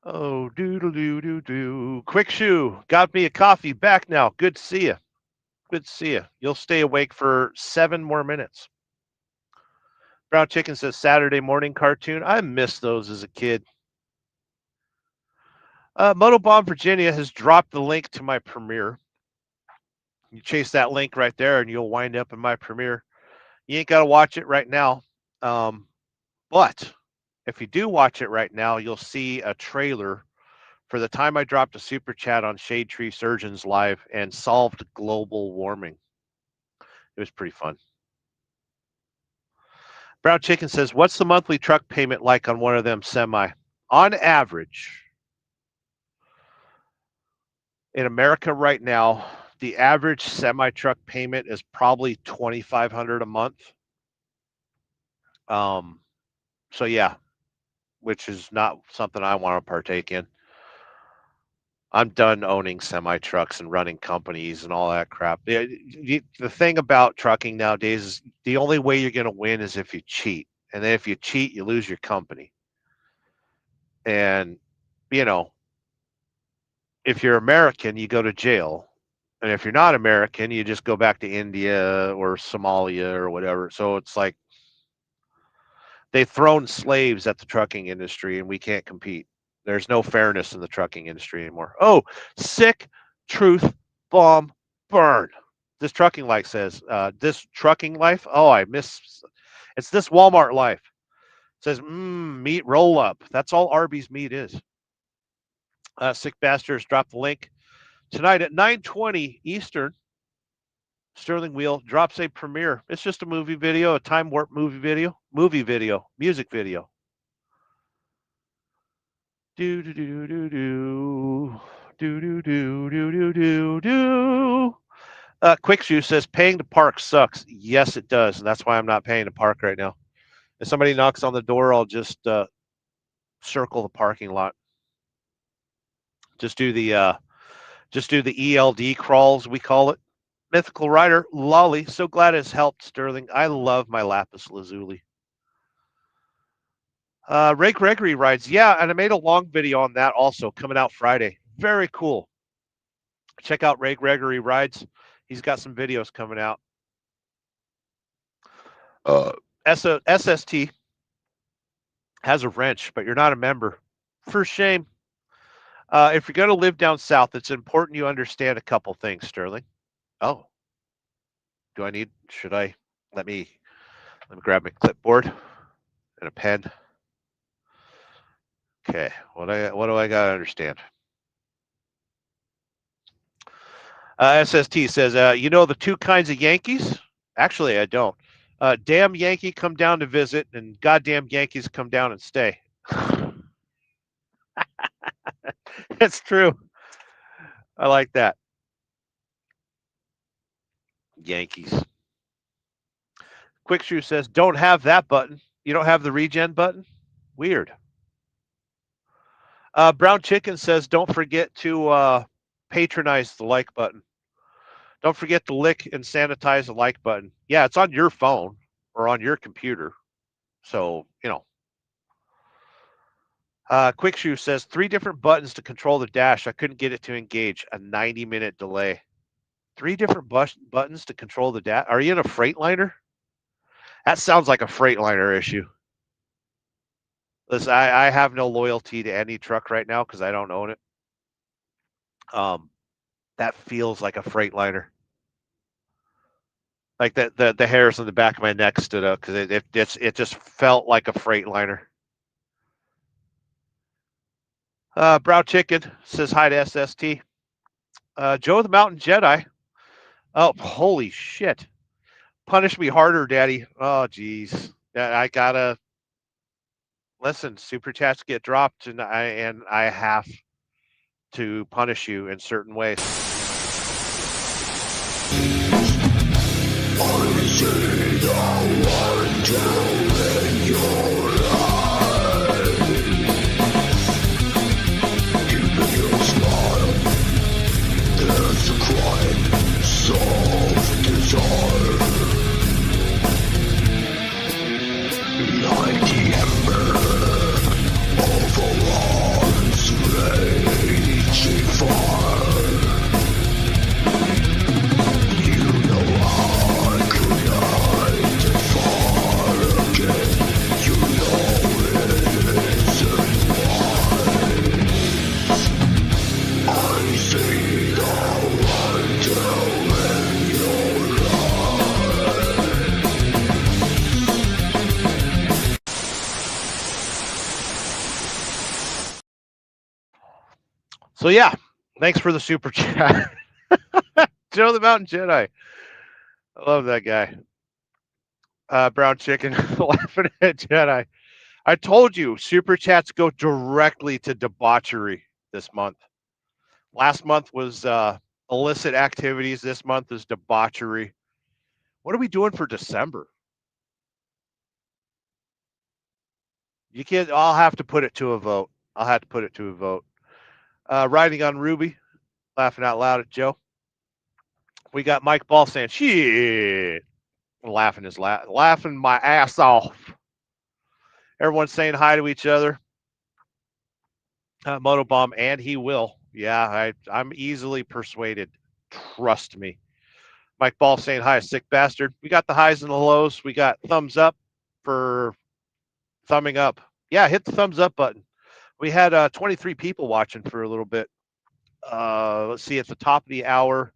Oh, doodle doo doo doo. Quick Shoe got me a coffee. Back now. Good to see you. Good to see you. You'll stay awake for 7 more minutes. Brown Chicken says Saturday morning cartoon. I missed those as a kid. Motobomb Virginia has dropped the link to my premiere. You chase that link right there, and you'll wind up in my premiere. You ain't got to watch it right now. But if you do watch it right now, you'll see a trailer for the time I dropped a super chat on Shade Tree Surgeons Live and solved global warming. It was pretty fun. Brown Chicken says, what's the monthly truck payment like on one of them semi? On average, in America right now, the average semi truck payment is probably $2,500 a month. So yeah, which is not something I want to partake in. I'm done owning semi trucks and running companies and all that crap. The thing about trucking nowadays is the only way you're going to win is if you cheat. And then if you cheat, you lose your company. And, you know, if you're American, you go to jail. And if you're not American, you just go back to India or Somalia or whatever. So it's like they've thrown slaves at the trucking industry and we can't compete. There's no fairness in the trucking industry anymore. Oh, sick truth bomb burn. This trucking life says, this trucking life. Oh, I miss. It's this Walmart life. It says, meat roll up. That's all Arby's meat is. Sick Bastards dropped the link tonight at 9:20 Eastern. Sterling Wheel drops a premiere. It's just a movie video, a time warp movie video, music video. Do do do do do do do do do do do do. Quick Shoe says paying to park sucks. Yes, it does, and that's why I'm not paying to park right now. If somebody knocks on the door, I'll just circle the parking lot. Just do the ELD crawls, we call it. Mythical Rider, Lolly. So glad it's helped, Sterling. I love my Lapis Lazuli. Ray Gregory rides. Yeah, and I made a long video on that also coming out Friday. Very cool. Check out Ray Gregory rides. He's got some videos coming out. SST has a wrench, but you're not a member. For shame. If you're going to live down south, it's important you understand a couple things, Sterling. Oh, let me grab my clipboard and a pen. Okay, what do I got to understand? SST says, you know the two kinds of Yankees? Actually, I don't. Damn Yankee come down to visit, and goddamn Yankees come down and stay. That's true. I like that. Yankees. Quick Shoe says, don't have that button. You don't have the regen button? Weird. Brown Chicken says, don't forget to patronize the like button. Don't forget to lick and sanitize the like button. Yeah, it's on your phone or on your computer. So, Quick Shoe says 3 different buttons to control the dash. I couldn't get it to engage. A 90-minute delay. 3 different buttons to control the dash. Are you in a Freightliner? That sounds like a Freightliner issue. Listen, I have no loyalty to any truck right now because I don't own it. That feels like a Freightliner. Like the hairs on the back of my neck stood up because it just felt like a Freightliner. Brown Chicken says hi to SST. Joe the Mountain Jedi. Oh, holy shit. Punish me harder, Daddy. Oh, geez. I gotta listen. Super chats get dropped, and I have to punish you in certain ways. So yeah, thanks for the super chat. Joe the Mountain Jedi. I love that guy. Brown Chicken laughing at Jedi. I told you, super chats go directly to debauchery this month. Last month was illicit activities. This month is debauchery. What are we doing for December? You can't. I'll have to put it to a vote. Riding on Ruby, laughing out loud at Joe. We got Mike Ball saying, shit. Laughing my ass off. Everyone's saying hi to each other. Motobomb, and he will. Yeah, I'm easily persuaded. Trust me. Mike Ball saying hi, sick bastard. We got the highs and the lows. We got thumbs up for thumbing up. Yeah, hit the thumbs up button. We had 23 people watching for a little bit. Let's see, at the top of the hour,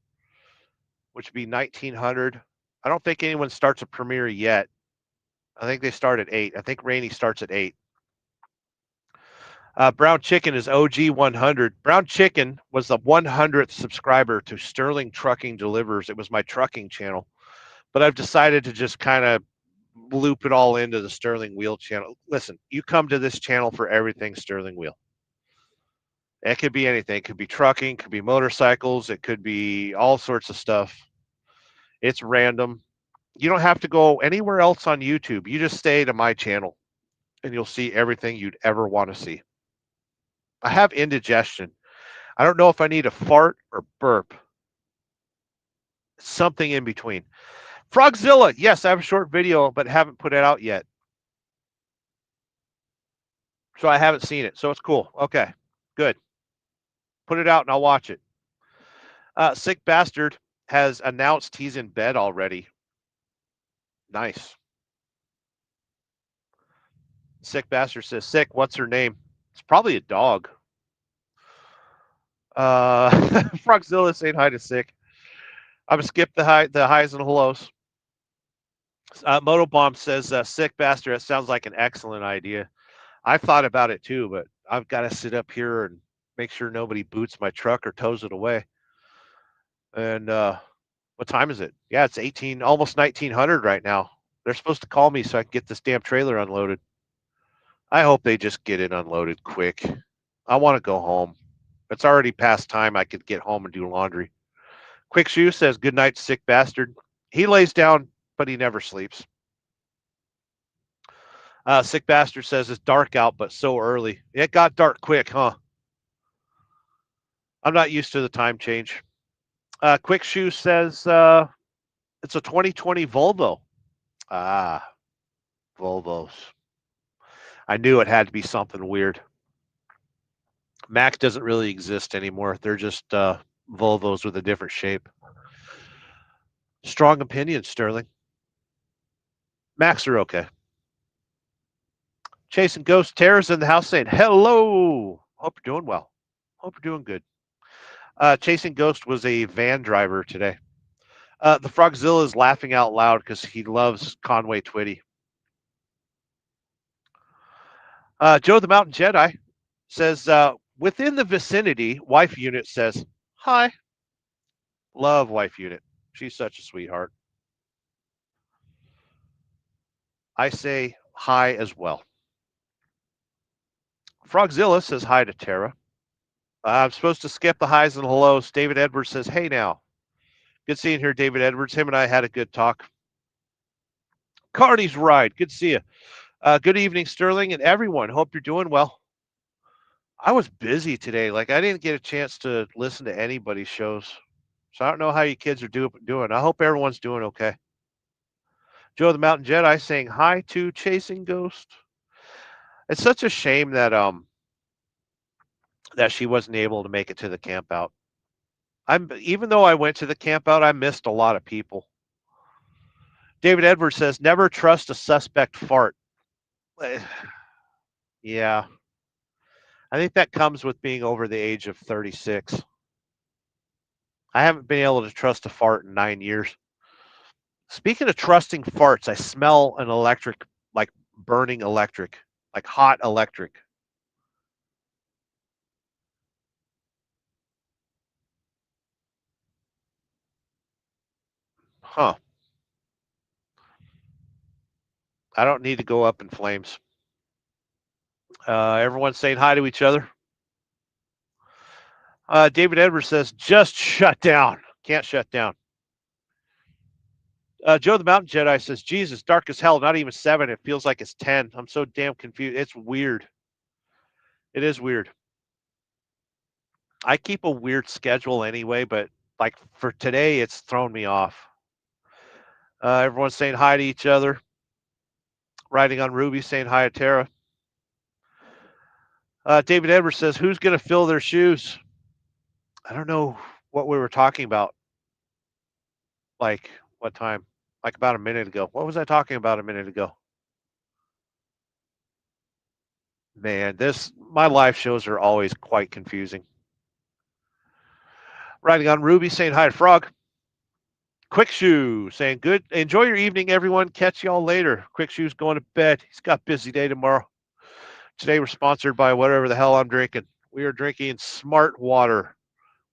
which would be 1900. I don't think anyone starts a premiere yet. I think they start at 8. I think Rainey starts at 8. Brown Chicken is OG 100. Brown Chicken was the 100th subscriber to Sterling Trucking Delivers. It was my trucking channel. But I've decided to just kind of loop it all into the Sterling Wheel channel. Listen, you come to this channel for everything Sterling Wheel. It could be anything. It could be trucking, it could be motorcycles, it could be all sorts of stuff. It's random. You don't have to go anywhere else on YouTube. You just stay to my channel and you'll see everything you'd ever want to see. I have indigestion. I don't know if I need a fart or burp. Something in between. Frogzilla, yes, I have a short video, but haven't put it out yet. So I haven't seen it. So it's cool. Okay, good. Put it out and I'll watch it. Sick Bastard has announced he's in bed already. Nice. Sick Bastard says, Sick, what's her name? It's probably a dog. Frogzilla saying hi to Sick. I'm going to skip the highs and the lows. Motobomb says, Sick Bastard, that sounds like an excellent idea. I've thought about it too, but I've got to sit up here and make sure nobody boots my truck or tows it away. And what time is it? Yeah, it's almost 1900 right now. They're supposed to call me so I can get this damn trailer unloaded. I hope they just get it unloaded quick. I want to go home. It's already past time I could get home and do laundry. Quick Shoe says, good night, Sick Bastard. He lays down, but he never sleeps. Sick Bastard says, it's dark out, but so early. It got dark quick, huh? I'm not used to the time change. Quick Shoe says, it's a 2020 Volvo. Ah, Volvos. I knew it had to be something weird. Mac doesn't really exist anymore. They're just Volvos with a different shape. Strong opinion, Sterling. Macs are okay. Chasing Ghost Terrors in the house saying, hello. Hope you're doing well. Hope you're doing good. Chasing Ghost was a van driver today. The Frogzilla is laughing out loud because he loves Conway Twitty. Joe the Mountain Jedi says, within the vicinity, wife unit says, hi. Love wife unit. She's such a sweetheart. I say hi as well. Frogzilla says hi to Tara. I'm supposed to skip the highs and hellos. David Edwards says, hey now. Good seeing here, David Edwards. Him and I had a good talk. Carney's Ride. Good to see you. Good evening, Sterling, and everyone. Hope you're doing well. I was busy today. Like, I didn't get a chance to listen to anybody's shows. So I don't know how you kids are doing. I hope everyone's doing okay. Joe the Mountain Jedi saying hi to Chasing Ghost. It's such a shame that that she wasn't able to make it to the camp out. Even though I went to the camp out, I missed a lot of people. David Edwards says, never trust a suspect fart. Yeah. I think that comes with being over the age of 36. I haven't been able to trust a fart in 9 years. Speaking of trusting farts, I smell an electric, like burning electric, like hot electric. Huh. I don't need to go up in flames. Everyone's saying hi to each other. David Edwards says, just shut down. Can't shut down. Joe the Mountain Jedi says, Jesus, dark as hell, not even 7. It feels like it's 10. I'm so damn confused. It's weird. It is weird. I keep a weird schedule anyway, but like for today, it's thrown me off. Everyone's saying hi to each other. Riding on Ruby saying hi to Tara. David Edwards says, who's going to fill their shoes? I don't know what we were talking about. Like, what time? Like about a minute ago. What was I talking about a minute ago? Man, my live shows are always quite confusing. Riding on Ruby saying hi to Frog. Quick Shoe saying good. Enjoy your evening, everyone. Catch y'all later. Quick Shoe's going to bed. He's got a busy day tomorrow. Today we're sponsored by whatever the hell I'm drinking. We are drinking Smart Water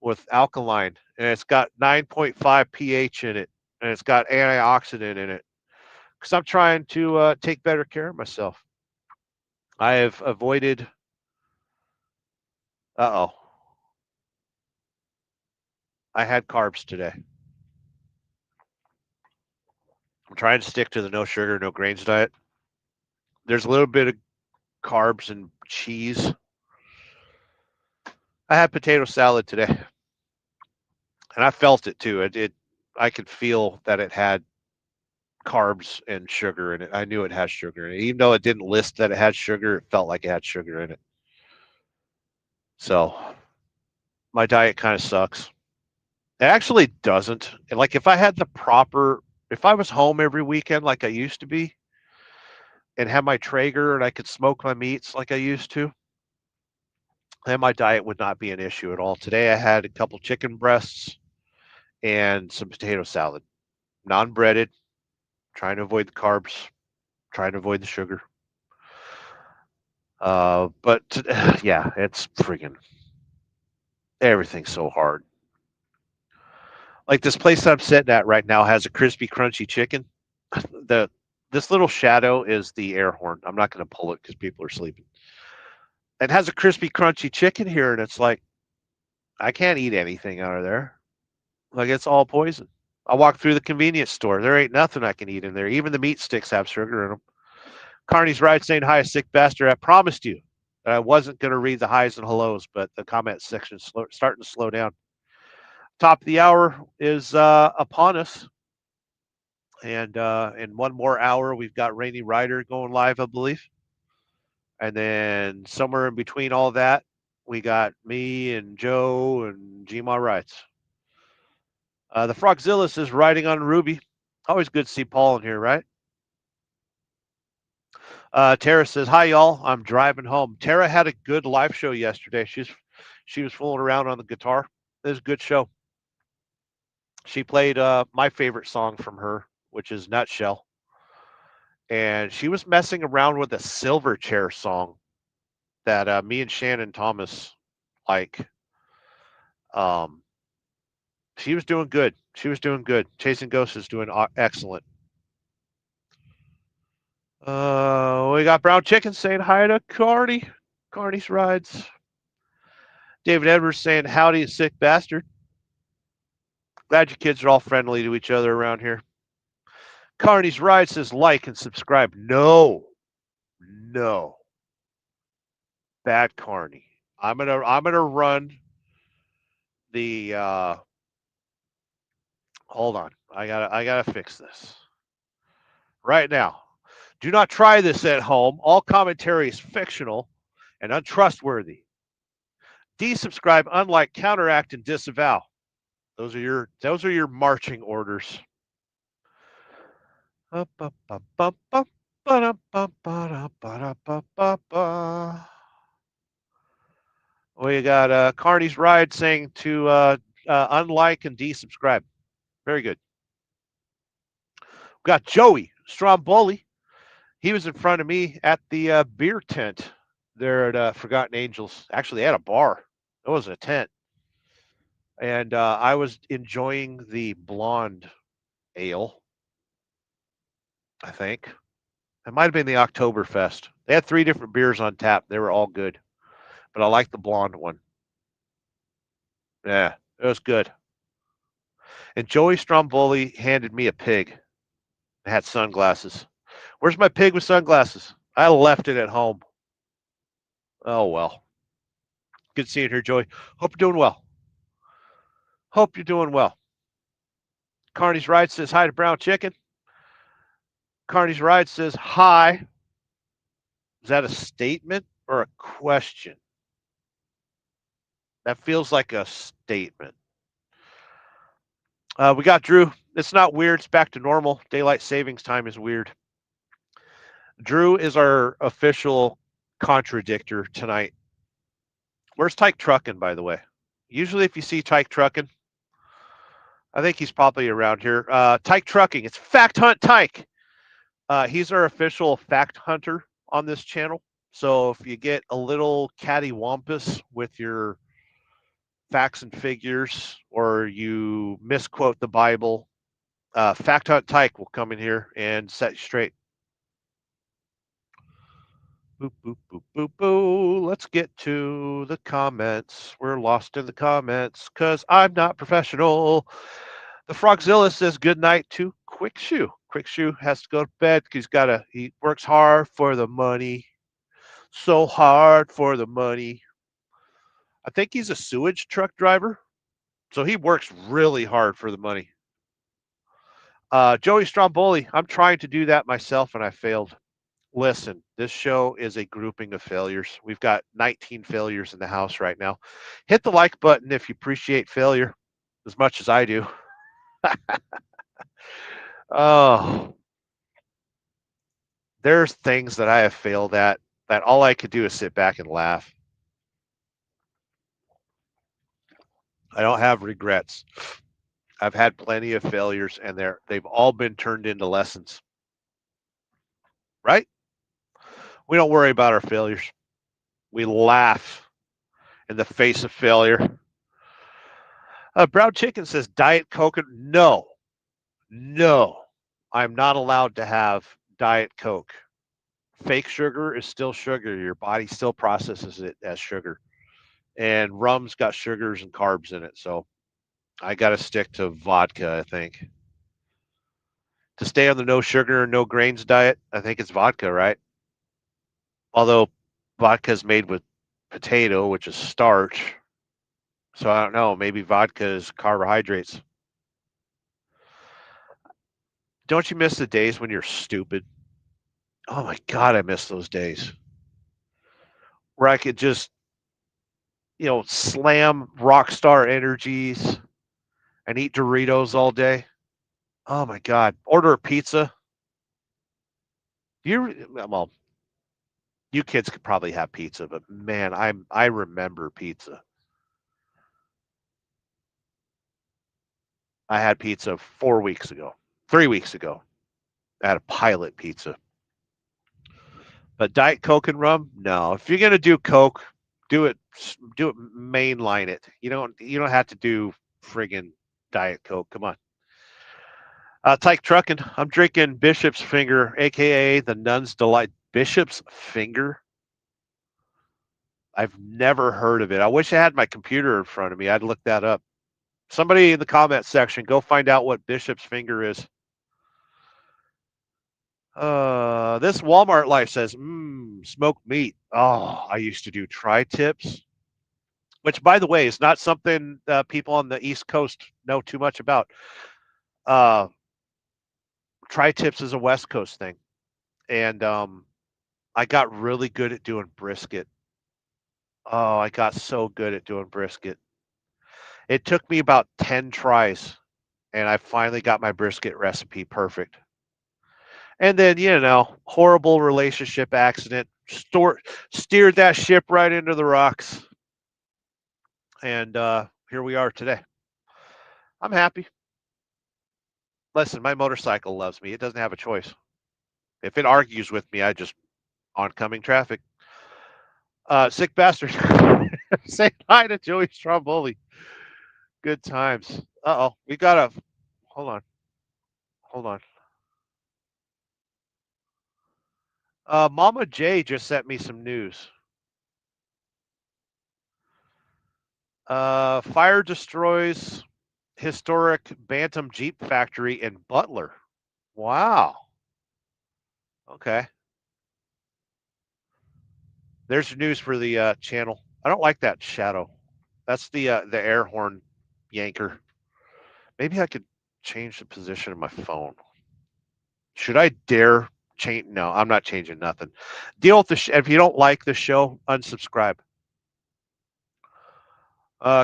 with alkaline, and it's got 9.5 pH in it, and it's got antioxidant in it. Because I'm trying to take better care of myself. I have avoided. I had carbs today. I'm trying to stick to the no sugar, no grains diet. There's a little bit of carbs and cheese. I had potato salad today, and I felt it too. I could feel that it had carbs and sugar in it. I knew it had sugar in it. Even though it didn't list that it had sugar, it felt like it had sugar in it. So my diet kind of sucks. It actually doesn't. Like if I was home every weekend like I used to be and had my Traeger and I could smoke my meats like I used to, then my diet would not be an issue at all. Today I had a couple chicken breasts and some potato salad, non-breaded, trying to avoid the carbs, trying to avoid the sugar. But yeah, it's freaking everything's so hard. Like this place I'm sitting at right now has a crispy, crunchy chicken. This little shadow is the air horn. I'm not going to pull it because people are sleeping. It has a crispy, crunchy chicken here, and it's like I can't eat anything out of there. Like it's all poison. I walk through the convenience store. There ain't nothing I can eat in there. Even the meat sticks have sugar in them. Carney's right saying, hi, sick bastard. I promised you that I wasn't going to read the highs and hellos, but the comment section starting to slow down. Top of the hour is upon us. And in one more hour, we've got Rainy Rider going live, I believe. And then somewhere in between all that, we got me and Joe and Gma Wrights. The Frogzilla is riding on Ruby. Always good to see Paul in here, right? Tara says, "Hi y'all. I'm driving home." Tara had a good live show yesterday. She was fooling around on the guitar. It was a good show. She played my favorite song from her, which is Nutshell. And she was messing around with a Silverchair song that me and Shannon Thomas like. Um, she was doing good. She was doing good. Chasing Ghosts is doing excellent. We got Brown Chicken saying hi to Carney. Carney's rides. David Edwards saying howdy, you sick bastard. Glad you kids are all friendly to each other around here. Carney's ride says like and subscribe. No. Bad Carney. I'm gonna run the hold on. I gotta fix this. Right now. Do not try this at home. All commentary is fictional and untrustworthy. Desubscribe, unlike, counteract, and disavow. Those are your marching orders. We got Carney's Ride saying to unlike and desubscribe. Very good. We got Joey Stromboli. He was in front of me at the beer tent there at Forgotten Angels. Actually, they had a bar. It wasn't a tent. And I was enjoying the blonde ale, I think. It might have been the Oktoberfest. They had 3 different beers on tap. They were all good. But I like the blonde one. Yeah, it was good. And Joey Stromboli handed me a pig. It had sunglasses. Where's my pig with sunglasses? I left it at home. Oh, well. Good seeing her, Joey. Hope you're doing well. Hope you're doing well. Carney's Ride says hi to Brown Chicken. Carney's Ride says hi. Is that a statement or a question? That feels like a statement. We got Drew. It's not weird. It's back to normal. Daylight savings time is weird. Drew is our official contradictor tonight. Where's Tyke Truckin', by the way? Usually if you see Tyke Truckin', I think he's probably around here. Tyke Trucking. It's Fact Hunt Tyke. He's our official fact hunter on this channel. So if you get a little cattywampus with your facts and figures, or you misquote the Bible, Fact Hunt Tyke will come in here and set you straight. Boop, boop, boop, boop, boop. Let's get to the comments. We're lost in the comments because I'm not professional. The Frogzilla says good night to Quick Shoe. Quick Shoe has to go to bed because he works hard for the money. So hard for the money. I think he's a sewage truck driver. So he works really hard for the money. Joey Stromboli, I'm trying to do that myself and I failed. Listen, this show is a grouping of failures. We've got 19 failures in the house right now. Hit the like button if you appreciate failure as much as I do. Oh, there's things that I have failed at that all I could do is sit back and laugh. I don't have regrets. I've had plenty of failures and they've all been turned into lessons. Right? We don't worry about our failures. We laugh in the face of failure. Brown Chicken says Diet Coke. No, I'm not allowed to have Diet Coke. Fake sugar is still sugar. Your body still processes it as sugar. And rum's got sugars and carbs in it. So I got to stick to vodka, I think. To stay on the no sugar, no grains diet, I think it's vodka, right? Although vodka is made with potato, which is starch. So I don't know. Maybe vodka is carbohydrates. Don't you miss the days when you're stupid? Oh my God, I miss those days. where I could just, slam Rockstar Energies and eat Doritos all day. Oh my God. Order a pizza. Well, you kids could probably have pizza, but man, I remember pizza. I had pizza 4 weeks ago, 3 weeks ago. I had a Pilot pizza. But Diet Coke and rum, no. If you're gonna do Coke, do it mainline it. You don't have to do friggin' Diet Coke. Come on. Tyke Truckin'. I'm drinking Bishop's Finger, aka the Nun's Delight. Bishop's Finger. I've never heard of it. I wish I had my computer in front of me. I'd look that up. Somebody in the comment section, go find out what Bishop's Finger is. This Walmart life says, smoked meat. Oh, I used to do tri-tips, which, by the way, is not something people on the East Coast know too much about. Tri-tips is a West Coast thing, and I got really good at doing brisket. Oh, I got so good at doing brisket. It took me about 10 tries, and I finally got my brisket recipe perfect. And then, horrible relationship accident, steered that ship right into the rocks. And here we are today. I'm happy. Listen, my motorcycle loves me. It doesn't have a choice. If it argues with me, I just oncoming traffic. Sick bastard. Say hi to Joey Stromboli. Good times. We got a. Hold on. Mama J just sent me some news. Fire destroys historic Bantam Jeep factory in Butler. Wow. Okay. There's news for the channel. I don't like that shadow. That's the air horn yanker. Maybe I could change the position of my phone. Should I dare change? No, I'm not changing nothing. Deal with the if you don't like the show, unsubscribe.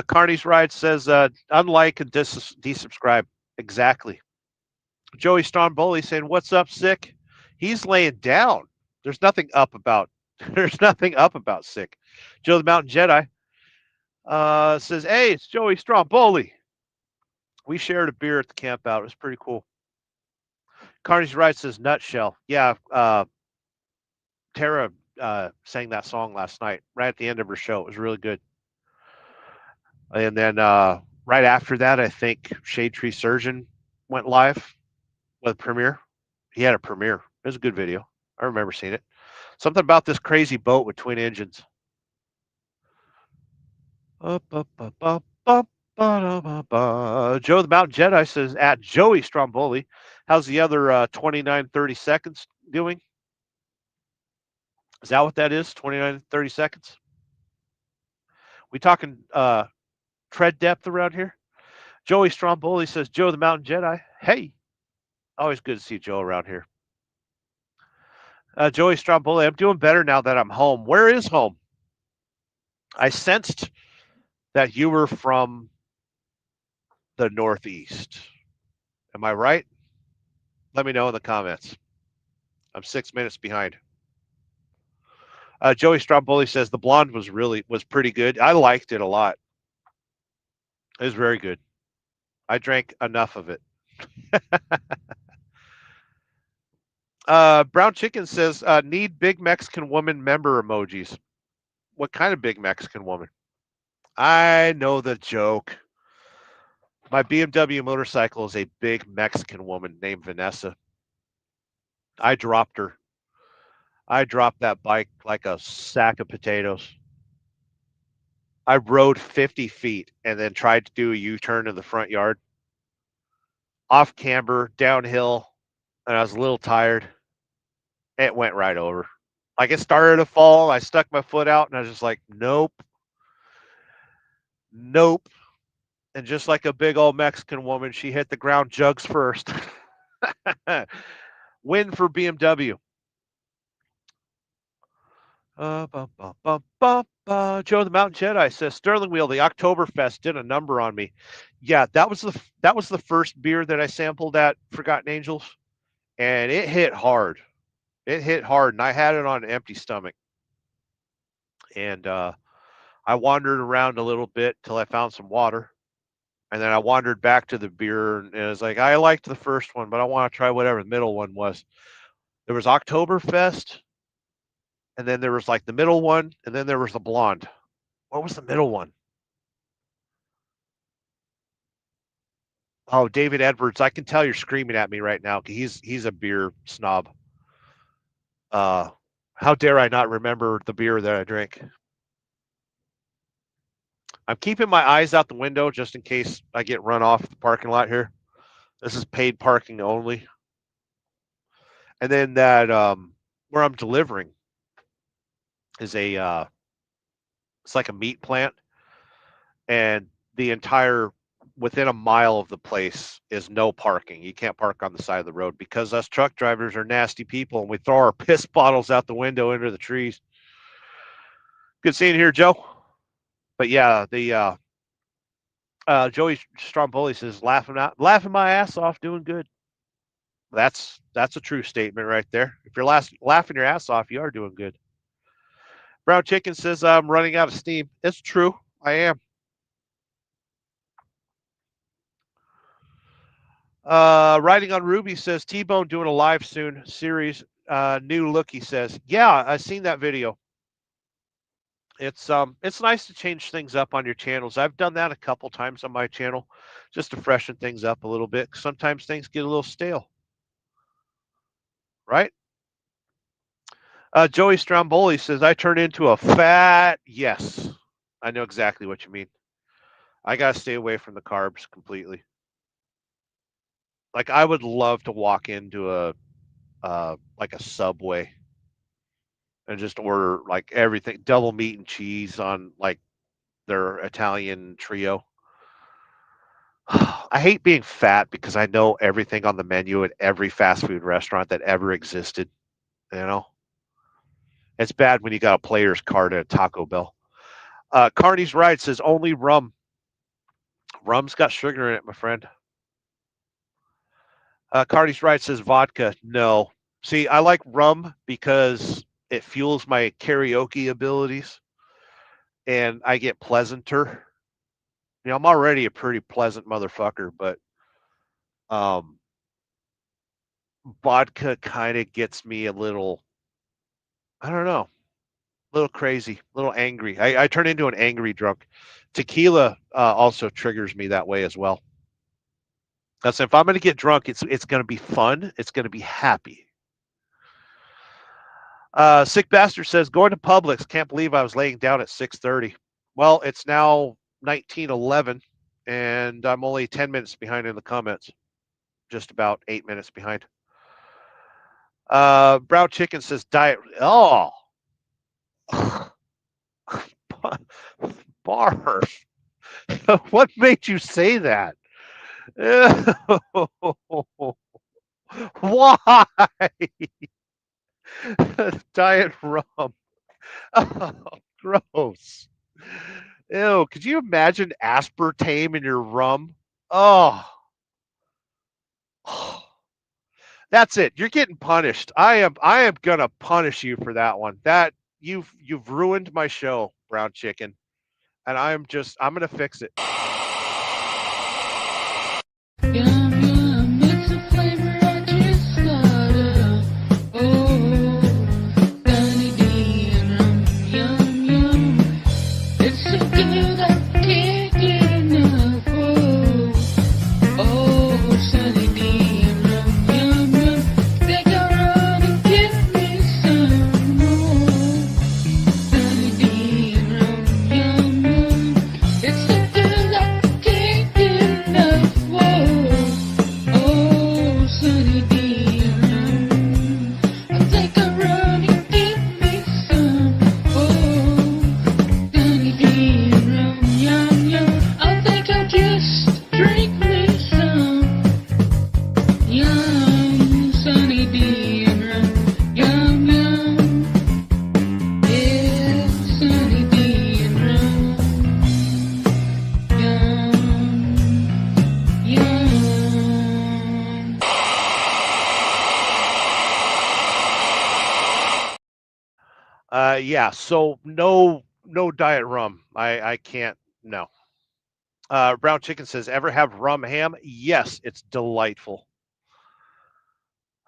Carney's Ride says unlike and desubscribe. Exactly. Joey Stromboli saying, "What's up, sick?" He's laying down. There's nothing up about. There's nothing up about sick. Joe the Mountain Jedi says, "Hey, it's Joey Stromboli. We shared a beer at the camp out. It was pretty cool." Carney's Right says, "Nutshell." Yeah, Tara sang that song last night, right at the end of her show. It was really good. And then right after that, I think Shade Tree Surgeon went live with premiere. He had a premiere. It was a good video. I remember seeing it. Something about this crazy boat with twin engines. Joe the Mountain Jedi says, at Joey Stromboli, how's the other 29, 30 seconds doing? Is that what that is? 29, 30 seconds? We talking tread depth around here? Joey Stromboli says, Joe the Mountain Jedi, hey. Always good to see Joe around here. Joey Stromboli, I'm doing better now that I'm home. Where is home? I sensed that you were from the Northeast. Am I right? Let me know in the comments. I'm 6 minutes behind. Joey Stromboli says the blonde was pretty good. I liked it a lot. It was very good. I drank enough of it. Brown Chicken says need big Mexican woman member emojis. What kind of big Mexican woman? I know the joke. My BMW motorcycle is a big Mexican woman named Vanessa. I dropped her. I dropped that bike like a sack of potatoes. I rode 50 feet and then tried to do a U-turn in the front yard. Off camber, downhill, and I was a little tired. It went right over. Like it started to fall. I stuck my foot out and I was just like, nope. Nope. And just like a big old Mexican woman, she hit the ground jugs first. Win for BMW. Joe the Mountain Jedi says Sterling Wheel, the Oktoberfest did a number on me. Yeah, that was the first beer that I sampled at Forgotten Angels, and it hit hard. It hit hard, and I had it on an empty stomach. And I wandered around a little bit till I found some water, and then I wandered back to the beer, and it was like I liked the first one, but I want to try whatever the middle one was. There was Oktoberfest, and then there was like the middle one, and then there was the blonde. What was the middle one? Oh, David Edwards. I can tell you're screaming at me right now. He's a beer snob. How dare I not remember the beer that I drink? I'm keeping my eyes out the window just in case I get run off the parking lot here. This is paid parking only. And then that where I'm delivering is it's like a meat plant, and the entire within a mile of the place is no parking. You can't park on the side of the road because us truck drivers are nasty people, and we throw our piss bottles out the window into the trees. Good seeing you here, Joe. But yeah, the Joey Stromboli says laughing my ass off, doing good. That's a true statement right there. If you're laughing your ass off, you are doing good. Brown Chicken says I'm running out of steam. It's true. I am. Riding on Ruby says T-Bone doing a live soon series. New look, he says. Yeah, I've seen that video. It's nice to change things up on your channels. I've done that a couple times on my channel just to freshen things up a little bit. Sometimes things get a little stale. Right? Joey Stromboli says, I turned into a fat. Yes, I know exactly what you mean. I got to stay away from the carbs completely. Like, I would love to walk into a Subway and just order like everything, double meat and cheese on like their Italian trio. I hate being fat because I know everything on the menu at every fast food restaurant that ever existed. You know, it's bad when you got a player's card at a Taco Bell. Carney's Ride says only rum. Rum's got sugar in it, my friend. Carney's Ride says vodka. No. See, I like rum because it fuels my karaoke abilities and I get pleasanter. You know, I'm already a pretty pleasant motherfucker, but vodka kind of gets me a little, I don't know, a little crazy, a little angry. I turn into an angry drunk. Tequila also triggers me that way as well. That's if I'm going to get drunk, it's going to be fun. It's going to be happy. Sick Bastard says, going to Publix. Can't believe I was laying down at 6:30. Well, it's now 19:11, and I'm only 10 minutes behind in the comments. Just about 8 minutes behind. Brown Chicken says, diet. Oh. Barf. What made you say that? Why? Diet rum. Oh, gross. Ew, could you imagine aspartame in your rum? Oh. That's it. You're getting punished. I am gonna punish you for that one. That you've ruined my show, Brown Chicken. And I'm gonna fix it. Yeah. So no diet rum. I can't. No. Brown Chicken says, ever have rum ham? Yes, it's delightful.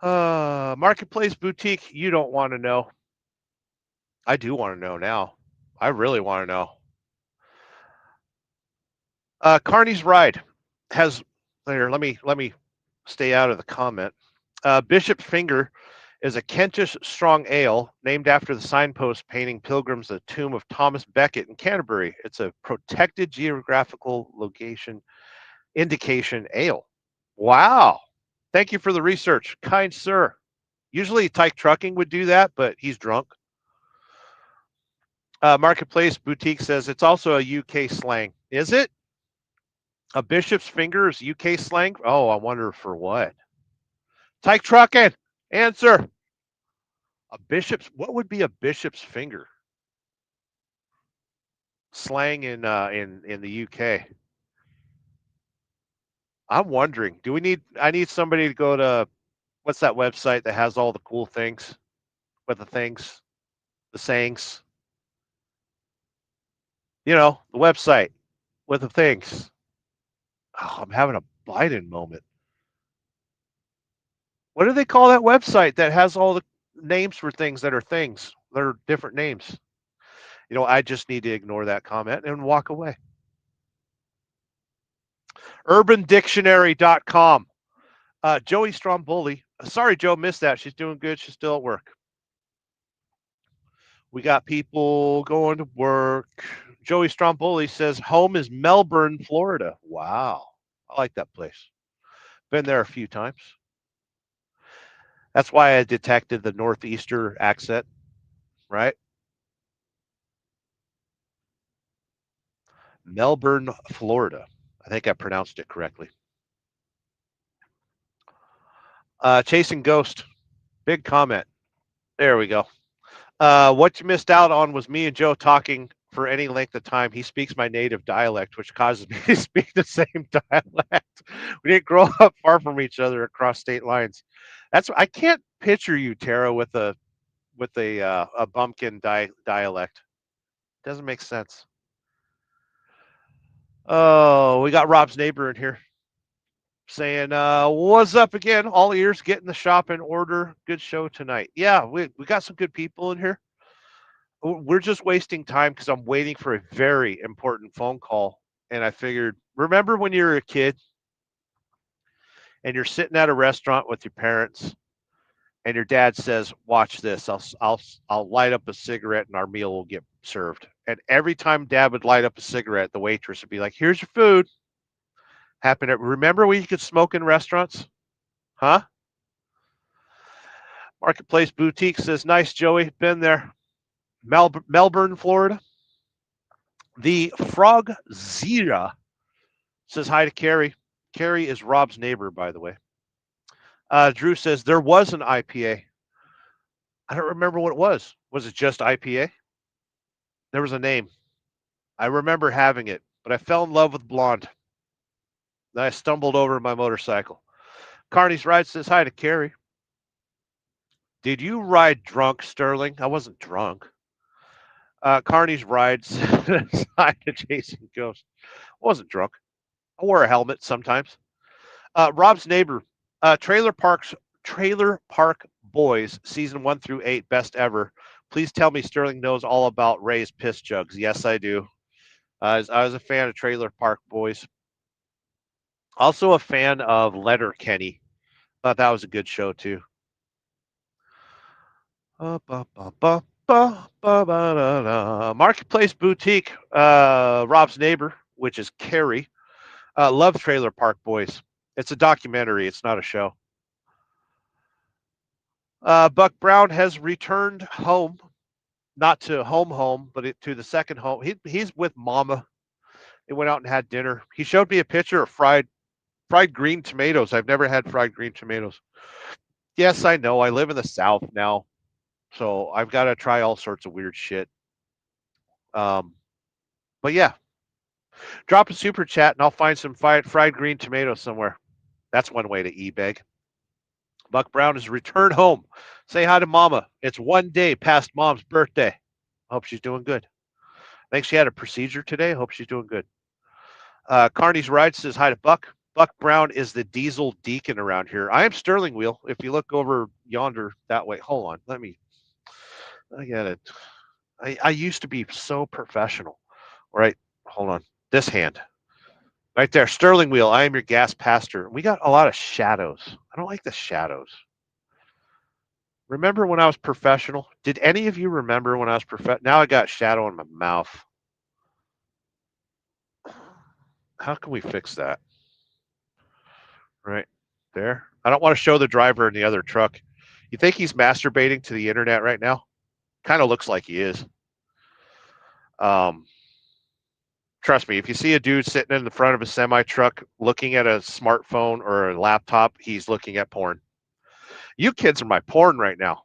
Marketplace Boutique, you don't want to know. I do want to know now. I really want to know. Carney's Ride has there. Let me stay out of the comment. Bishop's Finger is a Kentish strong ale named after the signpost painting pilgrims the tomb of Thomas Becket in Canterbury. It's a protected geographical location indication ale. Wow. Thank you for the research, kind sir. Usually Tyke Trucking would do that, but he's drunk. Marketplace Boutique says it's also a UK slang. Is it? A bishop's finger is UK slang? Oh, I wonder for what. Tyke Trucking, answer. A bishop's, what would be a bishop's finger? Slang in the UK. I'm wondering. I need somebody to go to what's that website that has all the cool things with the sayings. The website with the things. Oh, I'm having a Biden moment. What do they call that website that has all the names for things that are things? That are different names. I just need to ignore that comment and walk away. UrbanDictionary.com. Joey Stromboli. Sorry, Joe, missed that. She's doing good. She's still at work. We got people going to work. Joey Stromboli says home is Melbourne, Florida. Wow. I like that place. Been there a few times. That's why I detected the northeaster accent, right? Melbourne, Florida. I think I pronounced it correctly. Chasing Ghost. Big comment. There we go. What you missed out on was me and Joe talking for any length of time. He speaks my native dialect, which causes me to speak the same dialect. We didn't grow up far from each other across state lines. I can't picture you, Tara, with a bumpkin dialect. Doesn't make sense. Oh, we got Rob's neighbor in here saying, what's up again? All ears, getting the shop in order. Good show tonight. Yeah, we got some good people in here. We're just wasting time because I'm waiting for a very important phone call. And I figured, remember when you were a kid and you're sitting at a restaurant with your parents and your dad says, watch this, I'll light up a cigarette and our meal will get served. And every time dad would light up a cigarette, the waitress would be like, here's your food. Remember when you could smoke in restaurants? Huh? Marketplace Boutique says, nice, Joey. Been there. Melbourne, Florida. The Frog Zira says hi to Carrie. Carrie is Rob's neighbor, by the way. Drew says there was an IPA. I don't remember what it was. Was it just IPA? There was a name. I remember having it, but I fell in love with blonde. Then I stumbled over my motorcycle. Carney's Ride says hi to Carrie. Did you ride drunk, Sterling? I wasn't drunk. Carney's Ride says hi to Jason Ghost. I wasn't drunk. I wore a helmet sometimes. Rob's neighbor, Trailer Park Boys, season 1 through 8, best ever. Please tell me Sterling knows all about Ray's piss jugs. Yes, I do. I was a fan of Trailer Park Boys. Also a fan of Letterkenny. Thought that was a good show too. Marketplace Boutique, Rob's neighbor, which is Carrie, loves Trailer Park Boys. It's a documentary. It's not a show. Buck Brown has returned home, not to home, but to the second home. He's with Mama. They went out and had dinner. He showed me a picture of fried green tomatoes. I've never had fried green tomatoes. Yes, I know. I live in the South now, so I've got to try all sorts of weird shit. But yeah, drop a super chat and I'll find some fried green tomatoes somewhere. That's one way to e-beg. Buck Brown has returned home. Say hi to Mama. It's one day past Mom's birthday. Hope she's doing good. I think she had a procedure today. Hope she's doing good. Carney's Ride says hi to Buck. Buck Brown is the diesel deacon around here. I am Sterling Wheel. If you look over yonder that way, hold on. I got it. I used to be so professional. Right. Hold on. This hand. Right there. Sterling Wheel. I am your gas pastor. We got a lot of shadows. I don't like the shadows. Remember when I was professional? Did any of you remember when I was professional? Now I got shadow in my mouth. How can we fix that? Right there. I don't want to show the driver in the other truck. You think he's masturbating to the internet right now? Kind of looks like he is. Trust me, if you see a dude sitting in the front of a semi truck looking at a smartphone or a laptop, he's looking at porn. You kids are my porn right now.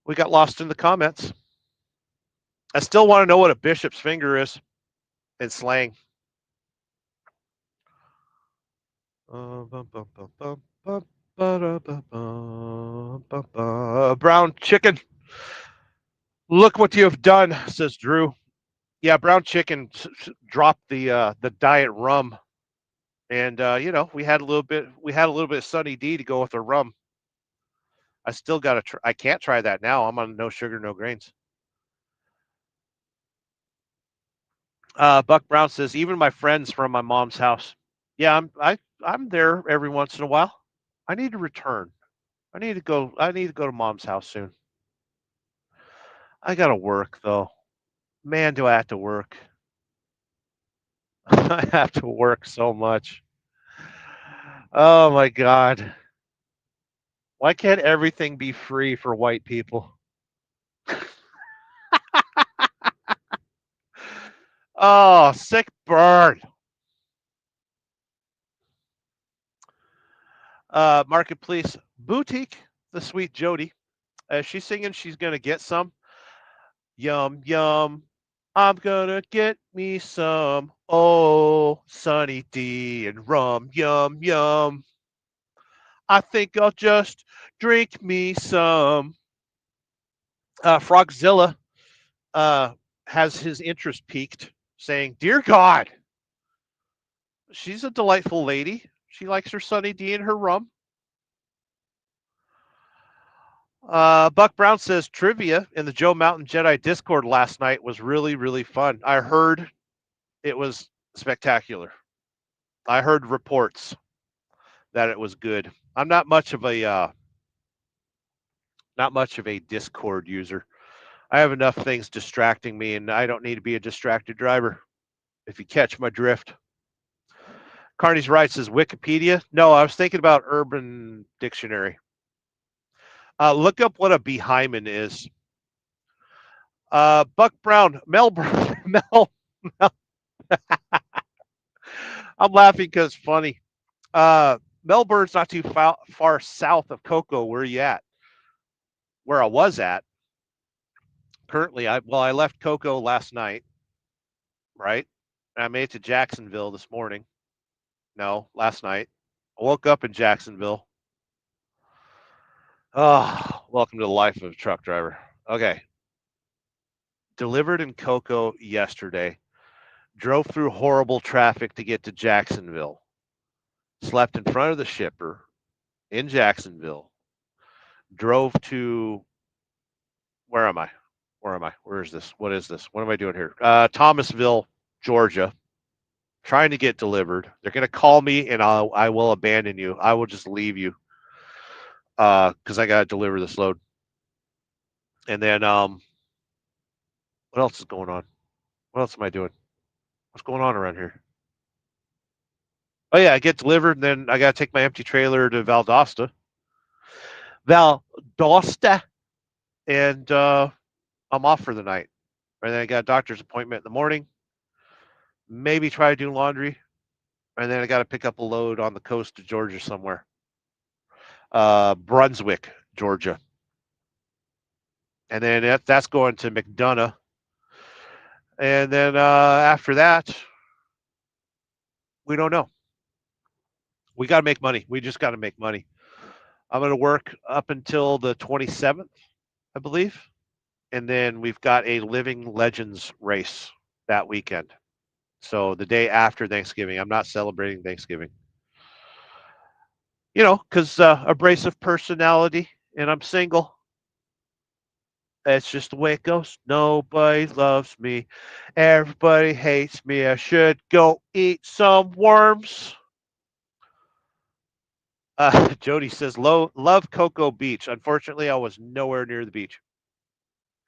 We got lost in the comments. I still want to know what a bishop's finger is in slang. Brown chicken. Look what you have done, says Drew. Yeah, Brown chicken dropped the diet rum, and we had a little bit of Sunny D to go with the rum. I still got to. I can't try that now. I'm on no sugar, no grains. Buck Brown says even my friends from my mom's house. Yeah, I'm there every once in a while. I need to return. I need to go to mom's house soon. I gotta work though. Man, do I have to work. I have to work so much. Oh my God. Why can't everything be free for white people? Oh, sick burn. Marketplace Boutique, the sweet Jody. She's singing she's going to get some. Yum, yum. I'm going to get me some. Oh, Sunny D and rum. Yum, yum. I think I'll just drink me some. Frogzilla has his interest piqued, saying, Dear God, she's a delightful lady. She likes her Sunny D and her rum. Buck Brown says trivia in the Joe Mountain Jedi Discord last night was really, really fun. I heard it was spectacular. I heard reports that it was good. I'm not much of a Discord user. I have enough things distracting me, and I don't need to be a distracted driver. If you catch my drift. Carney's right says Wikipedia. No, I was thinking about Urban Dictionary. Look up what a behymen is. Buck Brown, Melbourne, Mel. I'm laughing because it's funny. Melbourne's not too far south of Cocoa. Where are you at? Where I was at. Currently, I left Cocoa last night, right? And I made it to Jacksonville this morning. No, last night. I woke up in Jacksonville. Oh, welcome to the life of a truck driver. Okay. Delivered in Cocoa yesterday. Drove through horrible traffic to get to Jacksonville. Slept in front of the shipper in Jacksonville. Drove to, where am I? Where is this? What is this? What am I doing here? Thomasville, Georgia. Trying to get delivered. They're going to call me and I will abandon you. I will just leave you because I got to deliver this load. And then what else is going on? What else am I doing? What's going on around here? Oh, yeah, I get delivered, and then I got to take my empty trailer to Valdosta. And I'm off for the night. And then I got a doctor's appointment in the morning. Maybe try to do laundry. And then I got to pick up a load on the coast of Georgia somewhere. Brunswick, Georgia. And then that's going to McDonough. And then after that, we don't know. We got to make money. We just got to make money. I'm going to work up until the 27th, I believe. And then we've got a Living Legends race that weekend. So the day after Thanksgiving, I'm not celebrating Thanksgiving. You know, because abrasive personality and I'm single. That's just the way it goes. Nobody loves me. Everybody hates me. I should go eat some worms. Jody says, love Cocoa Beach. Unfortunately, I was nowhere near the beach.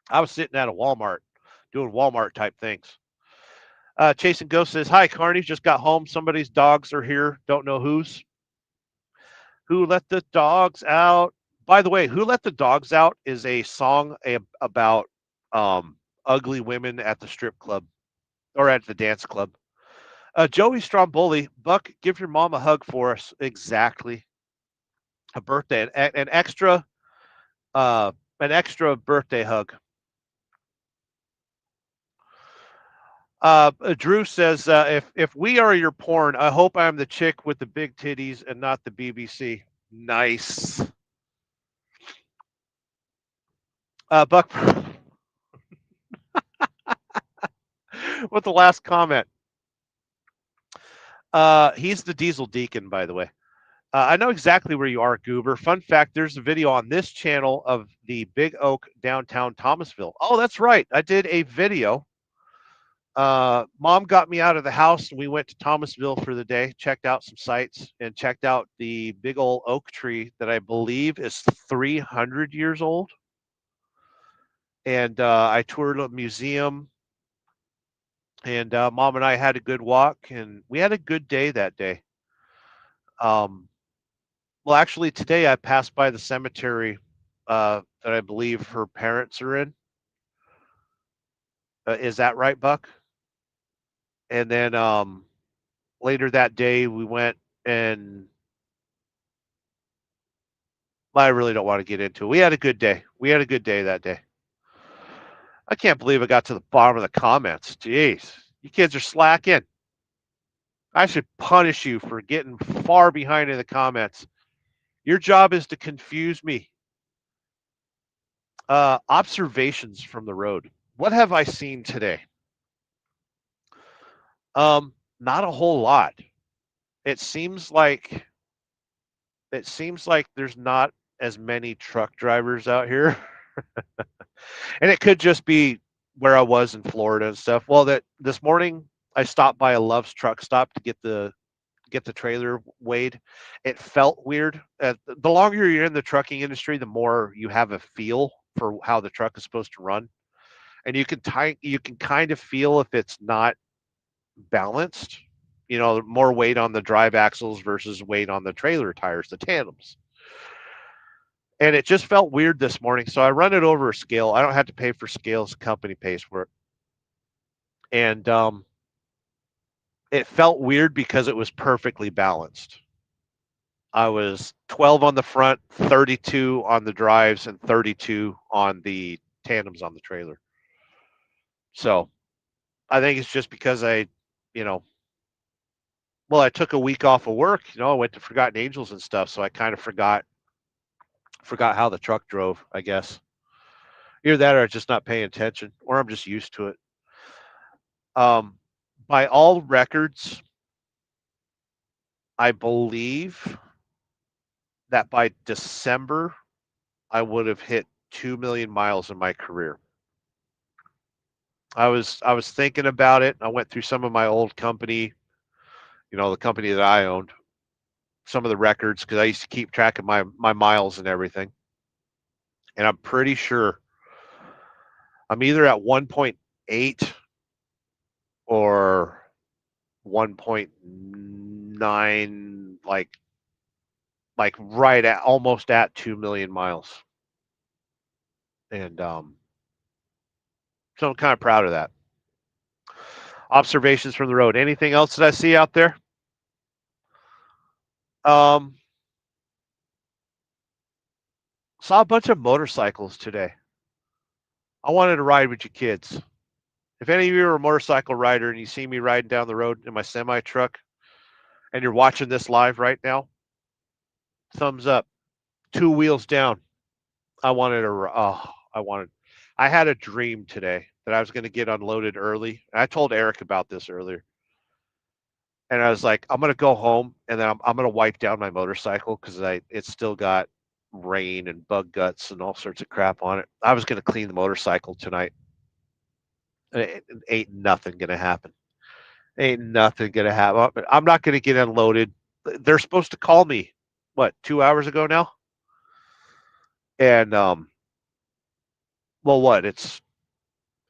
I was sitting at a Walmart doing Walmart type things. Chasing Ghost says, hi, Carney. Just got home. Somebody's dogs are here. Don't know whose. Who Let the Dogs Out? By the way, Who Let the Dogs Out is a song about ugly women at the strip club or at the dance club. Joey Stromboli, Buck, give your mom a hug for us. Exactly. A birthday, an extra birthday hug. Drew says, if we are your porn, I hope I'm the chick with the big titties and not the BBC. Nice. Buck, with the last comment. He's the Diesel Deacon, by the way. I know exactly where you are, Goober. Fun fact, there's a video on this channel of the Big Oak downtown Thomasville. Oh, that's right. I did a video. Mom got me out of the house and we went to Thomasville for the day, checked out some sites and checked out the big old oak tree that I believe is 300 years old. And I toured a museum and Mom and I had a good walk and we had a good day that day. Well, actually, today I passed by the cemetery that I believe her parents are in. Is that right, Buck? And then later that day, we went and I really don't want to get into it. We had a good day. We had a good day that day. I can't believe I got to the bottom of the comments. Jeez, you kids are slacking. I should punish you for getting far behind in the comments. Your job is to confuse me. Observations from the road. What have I seen today? Not a whole lot. It seems like there's not as many truck drivers out here. And it could just be where I was in Florida and stuff. Well, that this morning I stopped by a Love's truck stop to get the trailer weighed. It felt weird. The longer you're in the trucking industry, the more you have a feel for how the truck is supposed to run, and you can kind of feel if it's not balanced. You know, more weight on the drive axles versus weight on the trailer tires, the tandems. And it just felt weird this morning. So I run it over a scale. I don't have to pay for scales. Company pays for it. And it felt weird because it was perfectly balanced. I was 12 on the front, 32 on the drives, and 32 on the tandems on the trailer. So I think it's just because I took a week off of work. I went to Forgotten Angels and stuff. So I kind of forgot how the truck drove, I guess. Either that or I'm just not paying attention, or I'm just used to it. By all records, I believe that by December, I would have hit 2 million miles in my career. I was thinking about it. I went through some of my old company, the company that I owned, some of the records, because I used to keep track of my miles and everything. And I'm pretty sure I'm either at 1.8 or 1.9, like right at almost at 2 million miles. And so I'm kind of proud of that. Observations from the road. Anything else that I see out there? Saw a bunch of motorcycles today. I wanted to ride with you kids. If any of you are a motorcycle rider and you see me riding down the road in my semi truck, and you're watching this live right now, thumbs up. 2 wheels down. I had a dream today that I was going to get unloaded early. And I told Eric about this earlier. And I was like, I'm going to go home and then I'm going to wipe down my motorcycle because it's still got rain and bug guts and all sorts of crap on it. I was going to clean the motorcycle tonight. Ain't nothing going to happen. Ain't nothing going to happen. I'm not going to get unloaded. They're supposed to call me, 2 hours ago now? And, it's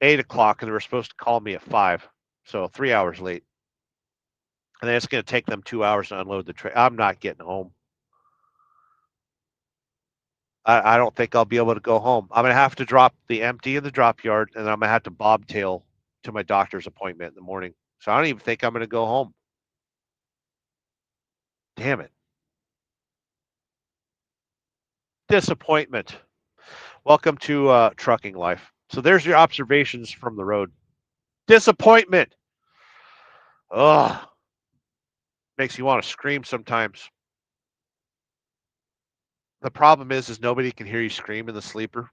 8:00 and they were supposed to call me at 5. So 3 hours late. And then it's going to take them 2 hours to unload the trailer. I'm not getting home. I don't think I'll be able to go home. I'm going to have to drop the empty in the drop yard, and then I'm going to have to bobtail to my doctor's appointment in the morning. So I don't even think I'm going to go home. Damn it. Disappointment. Welcome to trucking life. So there's your observations from the road. Disappointment. Ugh. Makes you want to scream sometimes. The problem is nobody can hear you scream in the sleeper.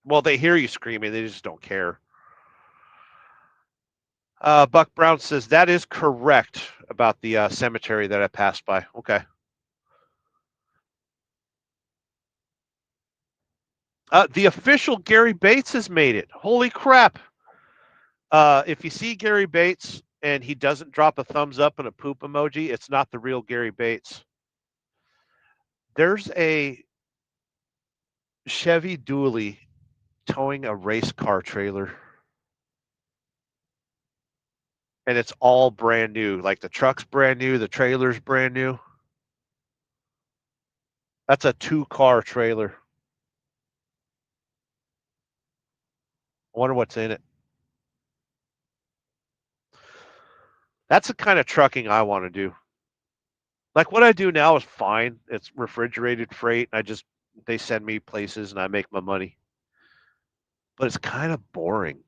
Well, they hear you screaming. They just don't care. Buck Brown says, that is correct about the cemetery that I passed by. Okay. The official Gary Bates has made it. Holy crap. If you see Gary Bates and he doesn't drop a thumbs up and a poop emoji, it's not the real Gary Bates. There's a Chevy dually towing a race car trailer. And it's all brand new. Like the truck's brand new, the trailer's brand new. That's a 2-car trailer. I wonder what's in it. That's the kind of trucking I want to do. Like what I do now is fine. It's refrigerated freight. They send me places and I make my money. But it's kind of boring.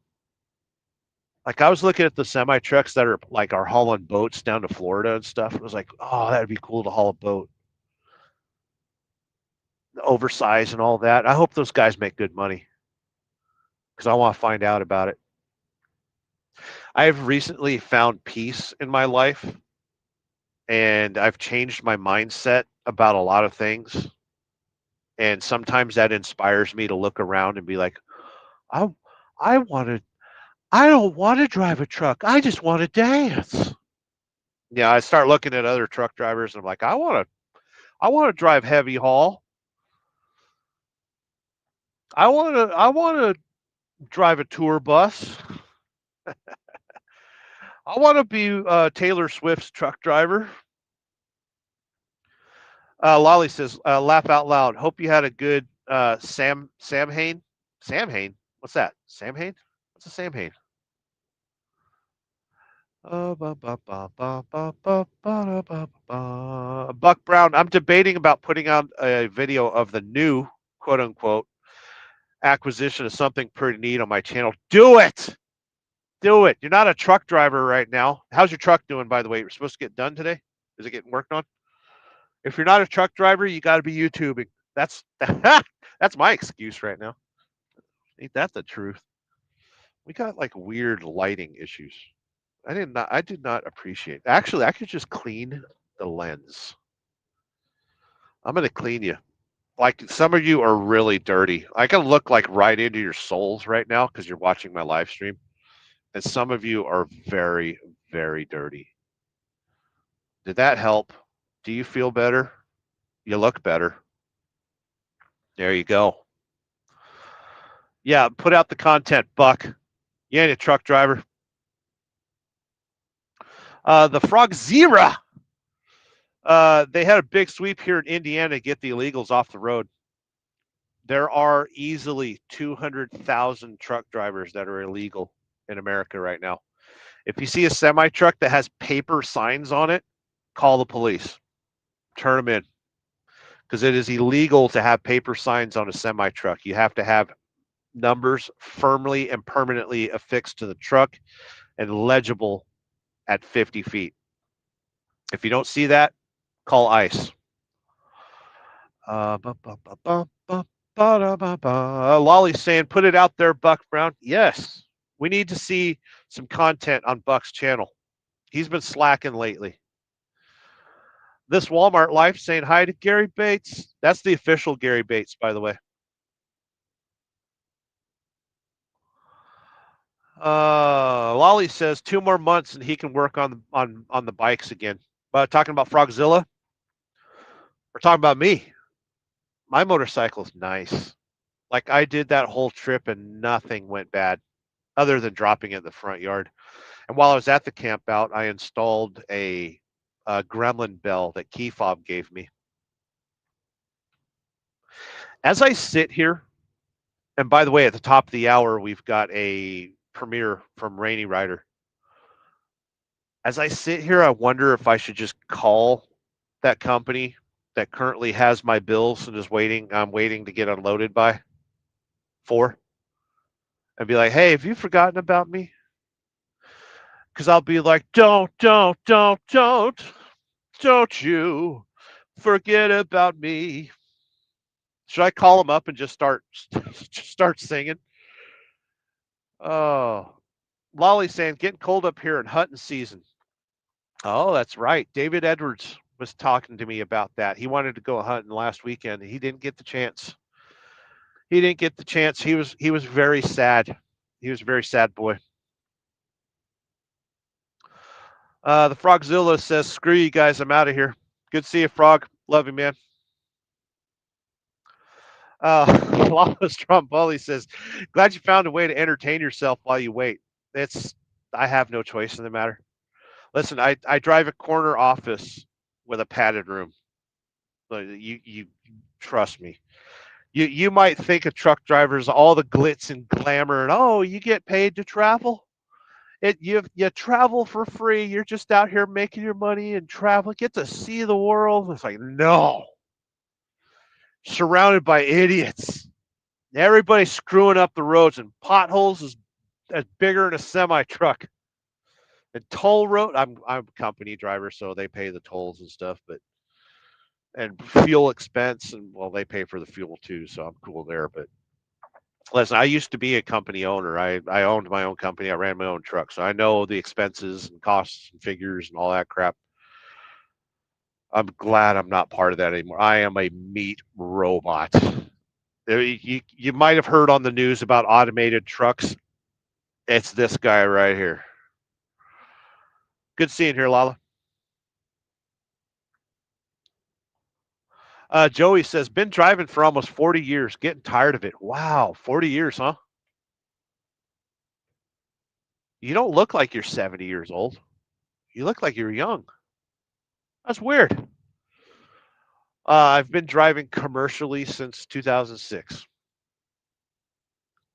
Like I was looking at the semi trucks that are hauling boats down to Florida and stuff. It was like, oh, that'd be cool to haul a boat. The oversize and all that. I hope those guys make good money because I want to find out about it. I've recently found peace in my life and I've changed my mindset about a lot of things. And sometimes that inspires me to look around and be like, I don't want to drive a truck. I just want to dance. Yeah, I start looking at other truck drivers and I'm like, I want to drive heavy haul. I want to drive a tour bus. I want to be Taylor Swift's truck driver. Lolly says, laugh out loud. Hope you had a good Samhain. Samhain? What's that? Samhain? What's a Samhain? Buck Brown, I'm debating about putting out a video of the new, quote unquote, acquisition of something pretty neat on my channel. Do it. Do it. You're not a truck driver right now. How's your truck doing, by the way? You're supposed to get done today? Is it getting worked on? If you're not a truck driver, you got to be YouTubing. That's my excuse right now. Ain't that the truth? We got like weird lighting issues. I did not appreciate. Actually, I could just clean the lens. I'm gonna clean you. Like some of you are really dirty. I can look like right into your souls right now because you're watching my live stream. And some of you are very, very dirty. Did that help? Do you feel better? You look better. There you go. Yeah, put out the content, Buck. You ain't a truck driver. The Frogzera. They had a big sweep here in Indiana to get the illegals off the road. There are easily 200,000 truck drivers that are illegal in America right now. If you see a semi truck that has paper signs on it, call the police. Turn them in. Because it is illegal to have paper signs on a semi truck. You have to have numbers firmly and permanently affixed to the truck and legible at 50 feet. If you don't see that, call ICE. Lolly's saying, put it out there, Buck Brown. Yes, we need to see some content on Buck's channel. He's been slacking lately. This Walmart Life saying hi to Gary Bates. That's the official Gary Bates, by the way. Lolly says 2 more months and he can work on the bikes again. Talking about Frogzilla? We're talking about me. My motorcycle's nice. Like I did that whole trip and nothing went bad other than dropping it in the front yard. And while I was at the camp out, I installed a gremlin bell that Key Fob gave me. As I sit here, and by the way, at the top of the hour, we've got a premiere from Rainy Rider. As I sit here, I wonder if I should just call that company that currently has my bills and is waiting. I'm waiting to get unloaded for, and be like, "Hey, have you forgotten about me?" Because I'll be like, "Don't you forget about me." Should I call them up and just start singing? Oh, Lolly saying, getting cold up here in hunting season. Oh, that's right. David Edwards was talking to me about that. He wanted to go hunting last weekend. He didn't get the chance. He was very sad. He was a very sad boy. The Frogzilla says, screw you guys. I'm out of here. Good to see you, Frog. Love you, man. Lawless Stromboli says, glad you found a way to entertain yourself while you wait. I have no choice in the matter. Listen, I drive a corner office with a padded room. You trust me. You might think a truck driver is all the glitz and glamour and you get paid to travel. You travel for free. You're just out here making your money and travel. Get to see the world. It's like, no. Surrounded by idiots. Everybody's screwing up the roads and potholes is bigger than a semi truck. And toll road, I'm a company driver, so they pay the tolls and stuff, and fuel expense, and well, they pay for the fuel too, so I'm cool there. But listen, I used to be a company owner. I owned my own company. I ran my own truck, so I know the expenses and costs and figures and all that crap. I'm glad I'm not part of that anymore. I am a meat robot. You might have heard on the news about automated trucks. It's this guy right here. Good seeing here, Lala. Joey says, been driving for almost 40 years, getting tired of it. Wow, 40 years, huh? You don't look like you're 70 years old. You look like you're young. That's weird. I've been driving commercially since 2006.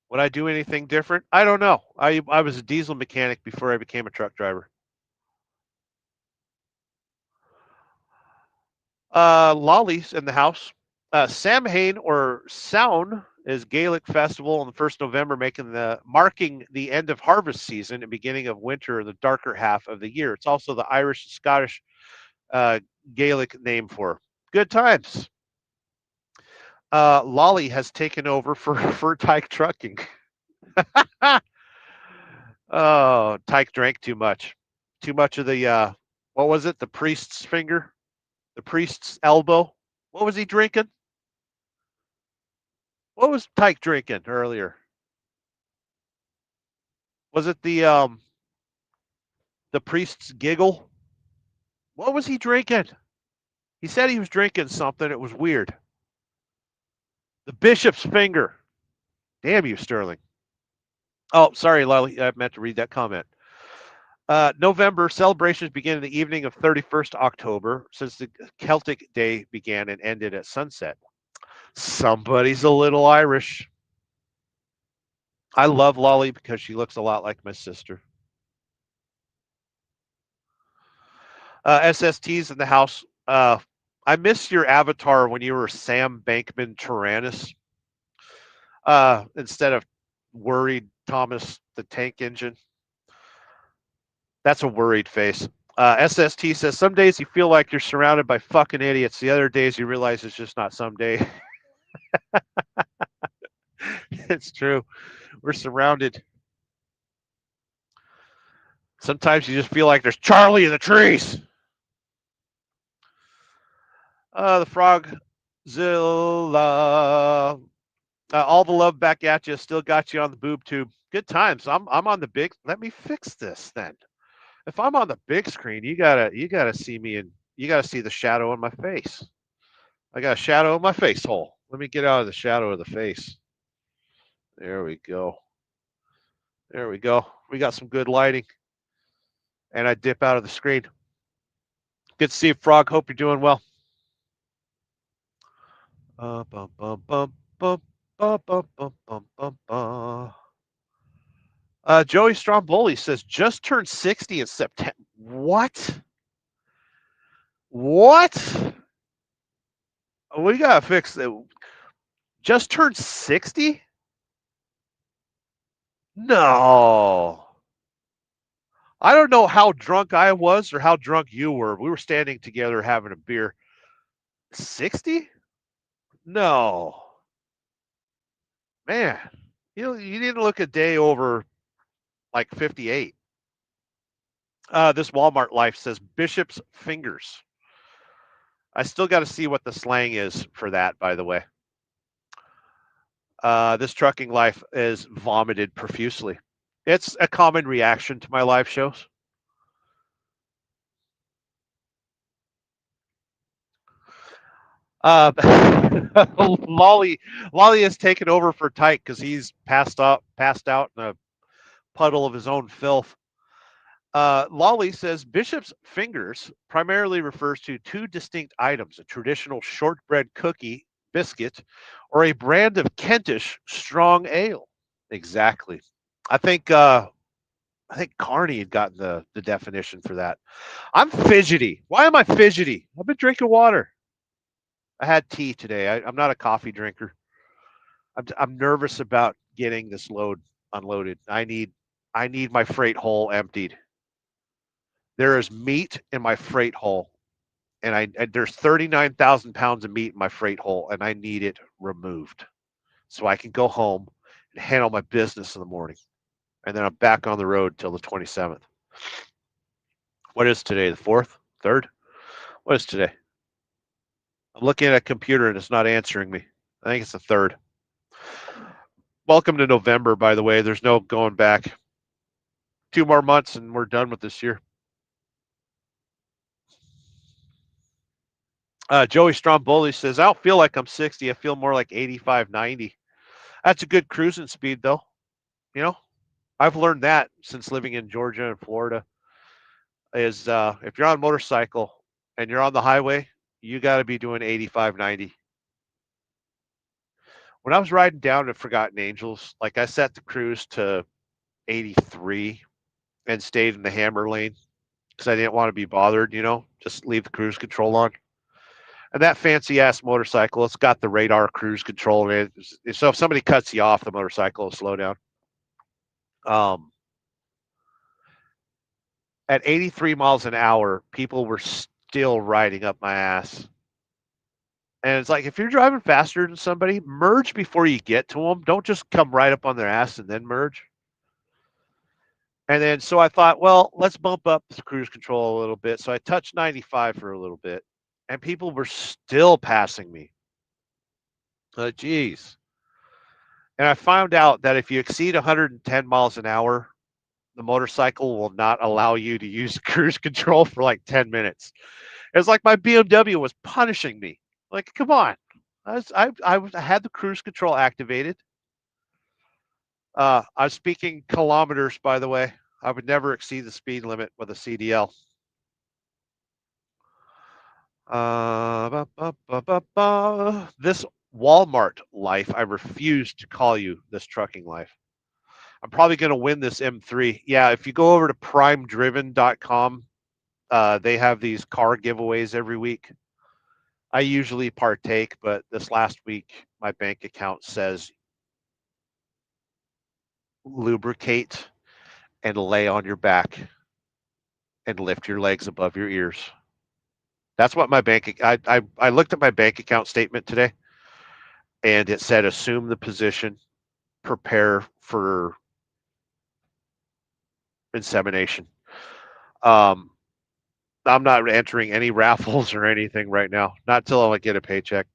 Would I do anything different? I don't know. I was a diesel mechanic before I became a truck driver. Lolly's in the house. Samhain or Sown is Gaelic festival on the 1st November, marking the end of harvest season and beginning of winter in the darker half of the year. It's also the Irish and Scottish Gaelic name for good times. Lolly has taken over for Tyke Trucking. Oh, Tyke drank too much. Too much of the what was it? The priest's finger? The priest's elbow? What was he drinking? What was Tyke drinking earlier? Was it the priest's giggle? What was he drinking? He said he was drinking something. It was weird. The bishop's finger. Damn you, Sterling. Oh, sorry, Lolly. I meant to read that comment. November celebrations begin in the evening of 31st October, since the Celtic Day began and ended at sunset. Somebody's a little Irish. I love Lolly because she looks a lot like my sister. SST's in the house. I miss your avatar when you were Sam Bankman Tyrannus instead of worried Thomas the Tank Engine. That's a worried face. SST says, some days you feel like you're surrounded by fucking idiots. The other days you realize it's just not some day. It's true. We're surrounded. Sometimes you just feel like there's Charlie in the trees. The Frogzilla. All the love back at you. Still got you on the boob tube. Good times. I'm on the big. Let me fix this then. If I'm on the big screen, you gotta see me, and you gotta see the shadow in my face. I got a shadow in my face hole. Let me get out of the shadow of the face. There we go. There we go. We got some good lighting. And I dip out of the screen. Good to see you, Frog. Hope you're doing well. Bum, bum, bum, bum, bum, bum, bum, bum, bum. Joey Stromboli says, just turned 60 in September. What? What? We gotta fix it. Just turned 60? No. I don't know how drunk I was or how drunk you were. We were standing together having a beer. 60? No. Man, you didn't look a day over like 58. This Walmart life says Bishop's fingers. I still got to see what the slang is for that, by the way. This trucking life is vomited profusely. It's a common reaction to my live shows. Lolly has taken over for Tyke because he's passed out in a puddle of his own filth. Lolly says Bishop's fingers primarily refers to two distinct items: a traditional shortbread cookie biscuit or a brand of Kentish strong ale. Exactly. I think Carney had gotten the definition for that. I'm fidgety. Why am I fidgety? I've been drinking water. I had tea today. I'm not a coffee drinker. I'm nervous about getting this load unloaded. I need my freight hole emptied. There is meat in my freight hole, and there's 39,000 pounds of meat in my freight hole, and I need it removed so I can go home and handle my business in the morning, and then I'm back on the road till the 27th. What is today? The 4th, 3rd? What is today? I'm looking at a computer and it's not answering me. I think it's the 3rd. Welcome to November, by the way. There's no going back. 2 more months and we're done with this year. Joey Stromboli says, I don't feel like I'm 60. I feel more like 85, 90. That's a good cruising speed, though. You know, I've learned that since living in Georgia and Florida is if you're on a motorcycle and you're on the highway, you got to be doing 85, 90. When I was riding down to Forgotten Angels, like I set the cruise to 83 and stayed in the hammer lane because I didn't want to be bothered, just leave the cruise control on. And that fancy ass motorcycle, it's got the radar cruise control in it. So if somebody cuts you off, the motorcycle will slow down. At 83 miles an hour, people were still riding up my ass. And it's like, if you're driving faster than somebody, merge before you get to them. Don't just come right up on their ass and then merge. And then, so I thought, well, let's bump up the cruise control a little bit. So I touched 95 for a little bit, and people were still passing me. Geez. And I found out that if you exceed 110 miles an hour, the motorcycle will not allow you to use cruise control for like 10 minutes. It's like my BMW was punishing me. Like, come on. I had the cruise control activated. I was speaking kilometers, by the way. I would never exceed the speed limit with a CDL. This Walmart life, I refuse to call you this trucking life. I'm probably going to win this M3. Yeah, if you go over to primedriven.com, they have these car giveaways every week. I usually partake, but this last week, my bank account says lubricate and lay on your back. and lift your legs above your ears. That's what my I looked at my bank account statement today, and it said assume the position, prepare for insemination. Um, I'm not entering any raffles or anything right now. Not till I get a paycheck.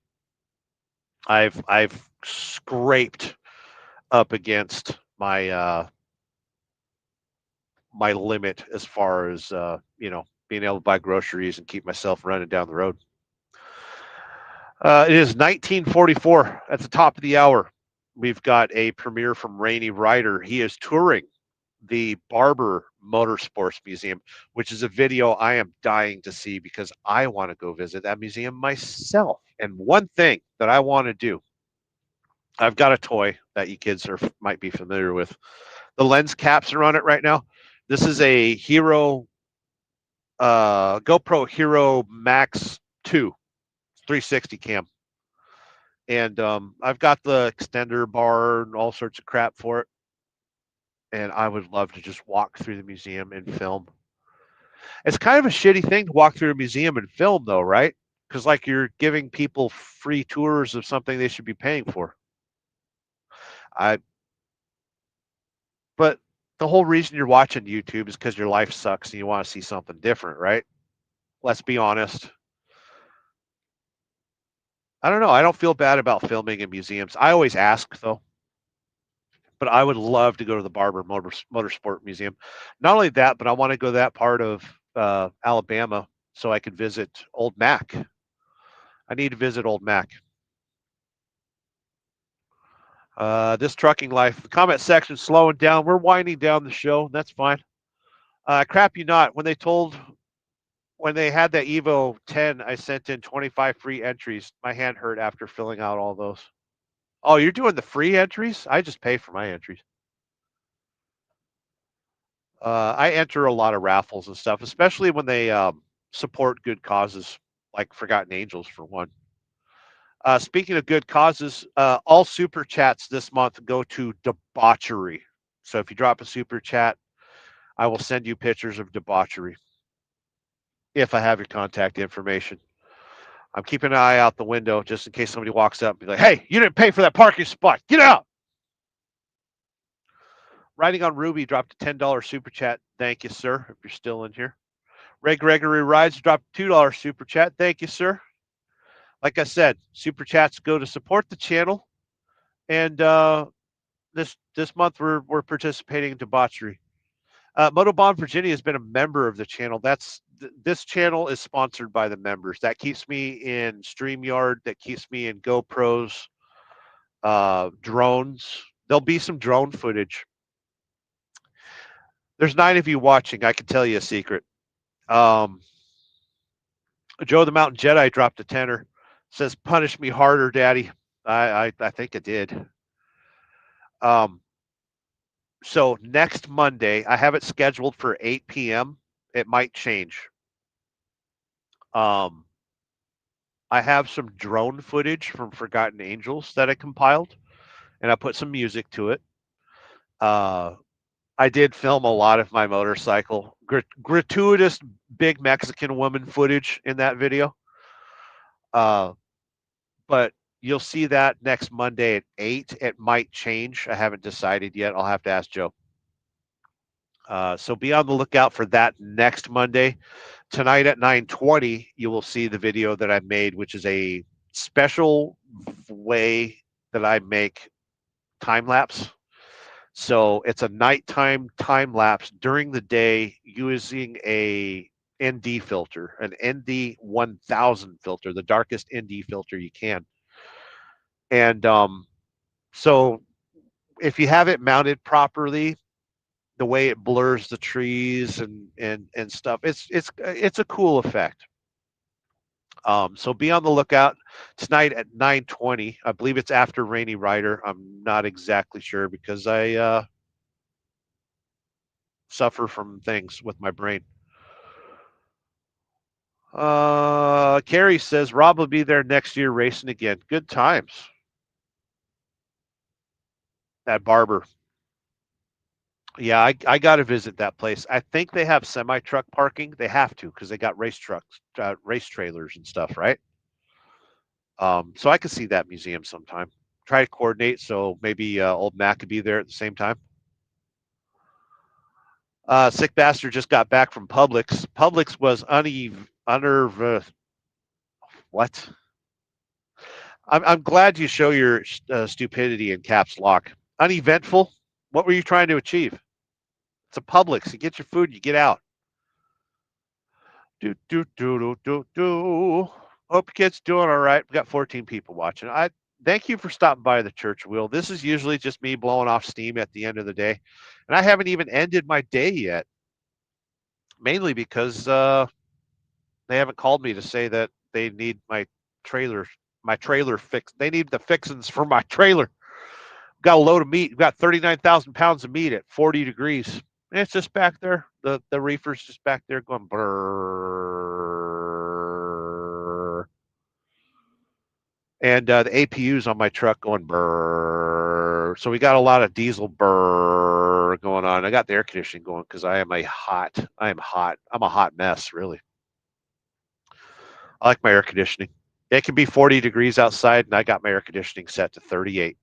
I've scraped up against my limit as far as being able to buy groceries and keep myself running down the road. It is 1944 at the top of the hour. We've got a premiere from Rainy Rider. He is touring the Barber Motorsports Museum, which is a video I am dying to see because I want to go visit that museum myself. And one thing that I want to do, I've got a toy that you kids might be familiar with. The lens caps are on it right now. This is a GoPro Hero Max 2 360 cam. And I've got the extender bar and all sorts of crap for it. And I would love to just walk through the museum and film. It's kind of a shitty thing to walk through a museum and film, though, right? Because like you're giving people free tours of something they should be paying for. But the whole reason you're watching YouTube is because your life sucks and you want to see something different, right? Let's be honest. I don't know. I don't feel bad about filming in museums. I always ask, though. But I would love to go to the Barber Motorsport Museum. Not only that, but I want to go to that part of Alabama so I could visit Old Mac. I need to visit Old Mac. This trucking life, the comment section slowing down. We're winding down the show. That's fine. Crap you not. When they had that Evo 10, I sent in 25 free entries. My hand hurt after filling out all those. Oh, you're doing the free entries? I just pay for my entries. I enter a lot of raffles and stuff, especially when they support good causes, like Forgotten Angels, for one. Speaking of good causes, all super chats this month go to debauchery. So if you drop a super chat, I will send you pictures of debauchery if I have your contact information. I'm keeping an eye out the window just in case somebody walks up and be like, hey, you didn't pay for that parking spot. Get out. Riding on Ruby dropped a $10 super chat. Thank you, sir, if you're still in here. Ray Gregory Rides dropped a $2 super chat. Thank you, sir. Like I said, super chats go to support the channel. And this month we're participating in debauchery. Motobahn Virginia has been a member of the channel. This channel is sponsored by the members. That keeps me in StreamYard. That keeps me in GoPros, drones. There'll be some drone footage. There's 9 of you watching. I can tell you a secret. Joe the Mountain Jedi dropped a tenner. Says, punish me harder, Daddy. I think it did. So next Monday, I have it scheduled for 8 p.m. It might change. I have some drone footage from Forgotten Angels that I compiled, and I put some music to it. I did film a lot of my motorcycle, gratuitous big Mexican woman footage in that video. But you'll see that next Monday at 8. It might change. I haven't decided yet. I'll have to ask Joe. So be on the lookout for that next Monday. Tonight at 9:20, you will see the video that I made, which is a special way that I make time lapse. So it's a nighttime time lapse during the day using a ND filter, an ND 1000 filter, the darkest ND filter you can. And so if you have it mounted properly, the way it blurs the trees and stuff, it's a cool effect. So be on the lookout tonight at 9:20. I believe it's after Rainy Rider. I'm not exactly sure because I suffer from things with my brain. Carrie says Rob will be there next year racing again. Good times at Barber. Yeah, I got to visit that place. I think they have semi truck parking. They have to because they got race trucks, race trailers and stuff, right? So I could see that museum sometime. Try to coordinate so maybe old Mac could be there at the same time. Sick bastard just got back from Publix. Publix was what? I'm glad you show your stupidity in caps lock. Uneventful. What were you trying to achieve? It's a Publix. You get your food, you get out. Do do do do do do. Hope your kid's doing all right. We got 14 people watching. I thank you for stopping by the church wheel. This is usually just me blowing off steam at the end of the day, and I haven't even ended my day yet. Mainly because they haven't called me to say that they need trailer, my trailer fixed. They need the fixins for my trailer. Got a load of meat. We've got 39,000 pounds of meat at 40 degrees. And it's just back there. The reefer's just back there going brrrr. And the APU's on my truck going brrrr. So we got a lot of diesel brrrr going on. I got the air conditioning going because I am hot. I'm a hot mess, really. I like my air conditioning. It can be 40 degrees outside, and I got my air conditioning set to 38.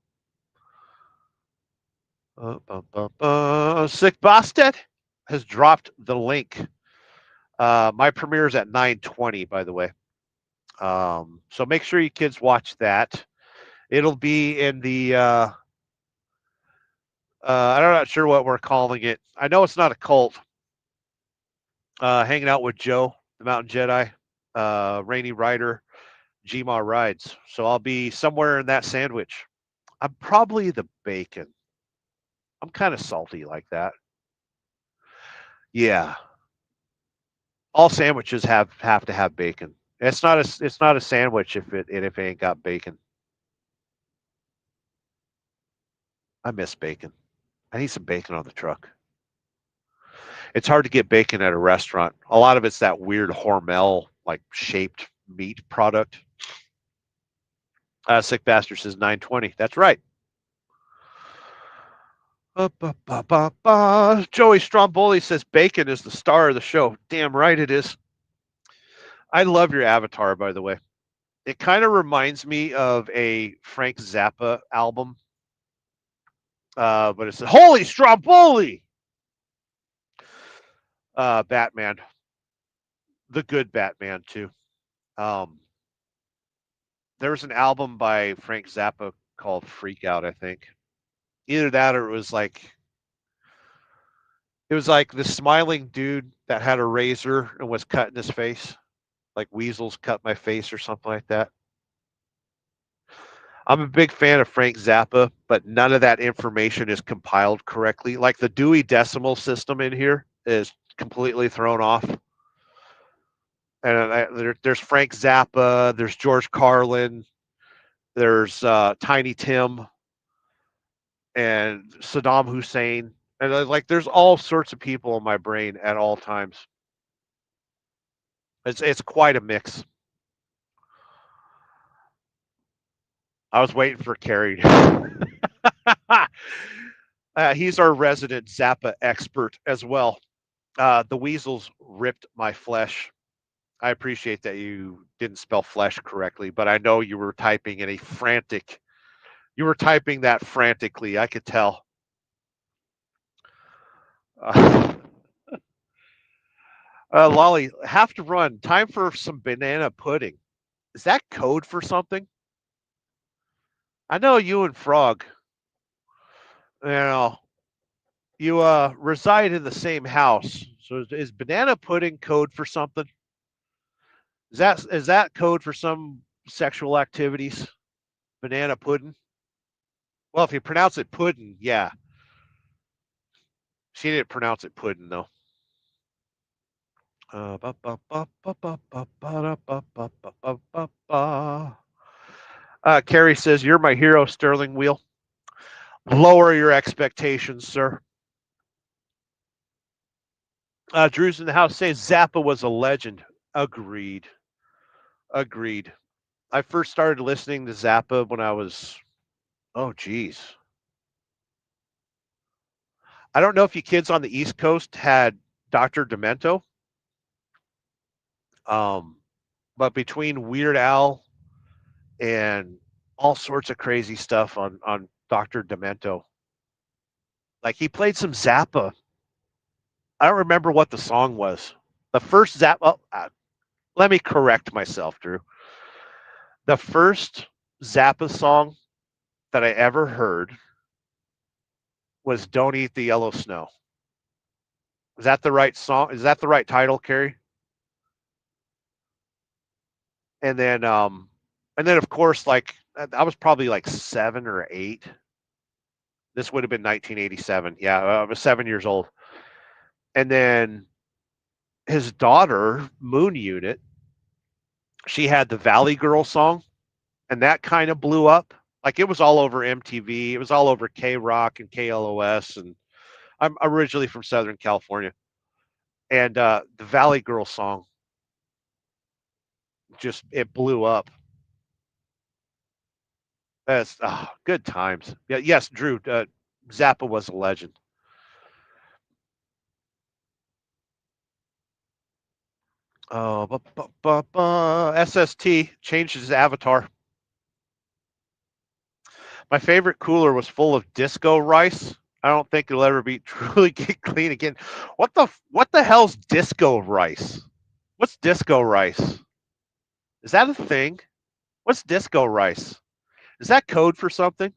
Sick Bosted has dropped the link. My premiere is at 9:20, by the way. So make sure you kids watch that. It'll be in the I'm not sure what we're calling it. I know it's not a cult. Hanging out with Joe, the Mountain Jedi, Rainy Rider, Gma Rides. So I'll be somewhere in that sandwich. I'm probably the bacon. I'm kind of salty like that. Yeah. All sandwiches have to have bacon. It's not a sandwich if it ain't got bacon. I miss bacon. I need some bacon on the truck. It's hard to get bacon at a restaurant. A lot of it's that weird Hormel like shaped meat product. Sick bastard says 9:20. That's right. Joey Stromboli says bacon is the star of the show. Damn right it is. I love your avatar, by the way. It kind of reminds me of a Frank Zappa album, but it's Holy Stromboli. Batman, the good Batman too. Um, there was an album by Frank Zappa called Freak Out, I think. Either that or it was like the smiling dude that had a razor and was cutting his face, like Weasels cut my face or something like that. I'm a big fan of Frank Zappa, but none of that information is compiled correctly. Like the Dewey Decimal System in here is completely thrown off. And there's Frank Zappa, there's George Carlin, there's Tiny Tim, and Saddam Hussein, and like there's all sorts of people in my brain at all times. It's quite a mix. I was waiting for Carrie. He's our resident Zappa expert as well. The Weasels ripped my flesh. I appreciate that you didn't spell flesh correctly, but I know you were typing in a frantic. You were typing that frantically. I could tell. Uh, Lolly, have to run. Time for some banana pudding. Is that code for something? I know you and Frog. You know, you reside in the same house. So is banana pudding code for something? Is that code for some sexual activities? Banana pudding? Well, if you pronounce it pudding, yeah. She didn't pronounce it pudding though. Carrie says, "You're my hero, Sterling Wheel." Lower your expectations, sir. Drew's in the house saying Zappa was a legend. Agreed. Agreed. I first started listening to Zappa when I was, oh, geez. I don't know if you kids on the East Coast had Dr. Demento, but between Weird Al and all sorts of crazy stuff on Dr. Demento, like he played some Zappa. I don't remember what the song was. The first Zappa. Oh, let me correct myself, Drew. The first Zappa song that I ever heard was "Don't Eat the Yellow Snow." Is that the right song? Is that the right title, Carrie? And then, of course, like I was probably like 7 or 8. This would have been 1987. Yeah, I was 7 years old. And then his daughter, Moon Unit, she had the Valley Girl song, and that kind of blew up. Like it was all over MTV. It was all over K Rock and KLOS. And I'm originally from Southern California. And the Valley Girl song just it blew up. That's good times. Yeah, yes, Drew. Zappa was a legend. Oh, SST changed his avatar. My favorite cooler was full of disco rice. I don't think it'll ever be truly get clean again. What the hell's disco rice? What's disco rice? Is that a thing? What's disco rice? Is that code for something?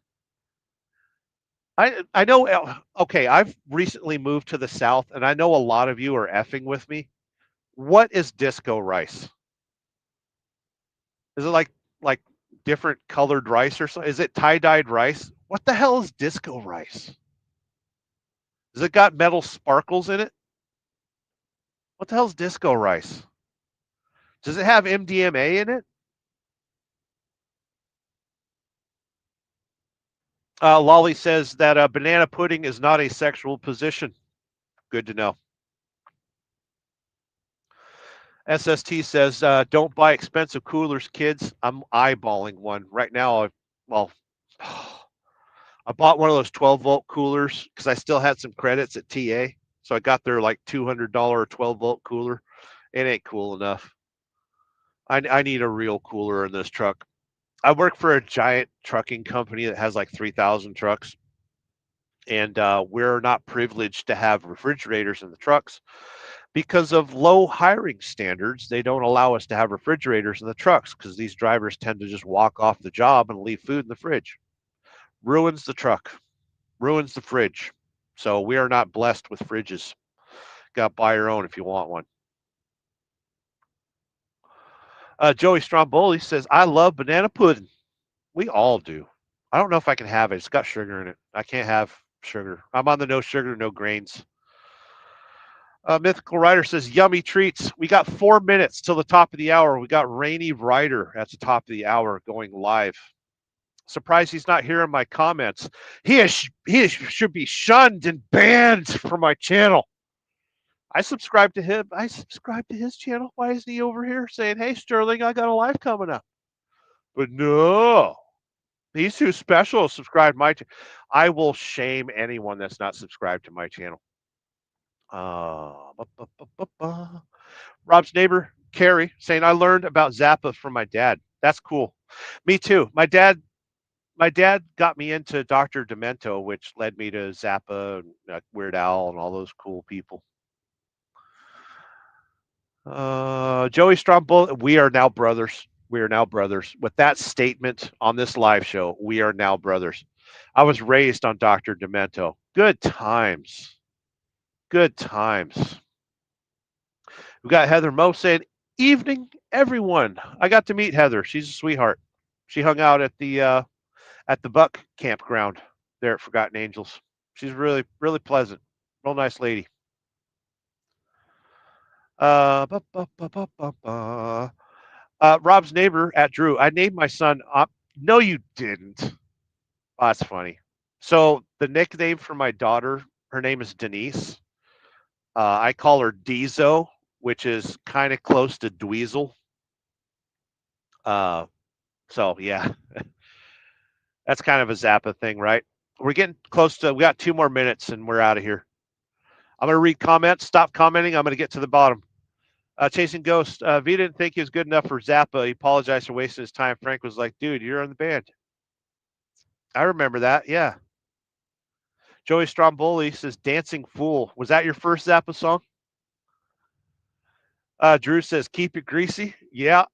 I know. Okay, I've recently moved to the South, and I know a lot of you are effing with me. What is disco rice? Is it like different colored rice or something? Is it tie-dyed rice? What the hell is disco rice? Has it got metal sparkles in it? What the hell is disco rice? Does it have MDMA in it? Lolly says that banana pudding is not a sexual position. Good to know. SST says, don't buy expensive coolers, kids. I'm eyeballing one right now. Well, I bought one of those 12-volt coolers because I still had some credits at TA. So I got their like $200 12-volt cooler. It ain't cool enough. I need a real cooler in this truck. I work for a giant trucking company that has like 3,000 trucks. And we're not privileged to have refrigerators in the trucks because of low hiring standards. They don't allow us to have refrigerators in the trucks because these drivers tend to just walk off the job and leave food in the fridge. Ruins the truck, ruins the fridge. So we are not blessed with fridges. Got to buy your own if you want one. Joey Stromboli says, I love banana pudding. We all do. I don't know if I can have it. It's got sugar in it. I can't have sugar. I'm on the no sugar, no grains. Mythical Rider says, yummy treats. We got 4 minutes till the top of the hour. We got Rainy Rider at the top of the hour going live. Surprised he's not hearing my comments. He should be shunned and banned from my channel. I subscribe to him. I subscribe to his channel. Why isn't he over here saying, hey, Sterling, I got a live coming up? But no, he's too special to subscribe to my channel. I will shame anyone that's not subscribed to my channel. Rob's neighbor, Carrie, saying, I learned about Zappa from my dad. That's cool. Me too. My dad got me into Dr. Demento, which led me to Zappa and Weird Al and all those cool people. Joey Stromboli, we are now brothers. We are now brothers. With that statement on this live show, we are now brothers. I was raised on Dr. Demento. Good times. Good times. We got Heather Moe saying, evening, everyone. I got to meet Heather. She's a sweetheart. She hung out at the Buck campground there at Forgotten Angels. She's really, really pleasant. Real nice lady. Rob's neighbor at Drew. I named my son up. No, you didn't. Oh, that's funny. So the nickname for my daughter, her name is Denise. I call her Deezo, which is kind of close to Dweezil. So yeah, that's kind of a Zappa thing, right? We're getting close to. We got 2 more minutes, and we're out of here. I'm gonna read comments. Stop commenting. I'm gonna get to the bottom. Chasing Ghost. V didn't think he was good enough for Zappa. He apologized for wasting his time. Frank was like, "Dude, you're in the band." I remember that. Yeah. Joey Stromboli says, "Dancing Fool." Was that your first Zappa song? Drew says, "Keep it greasy." Yeah.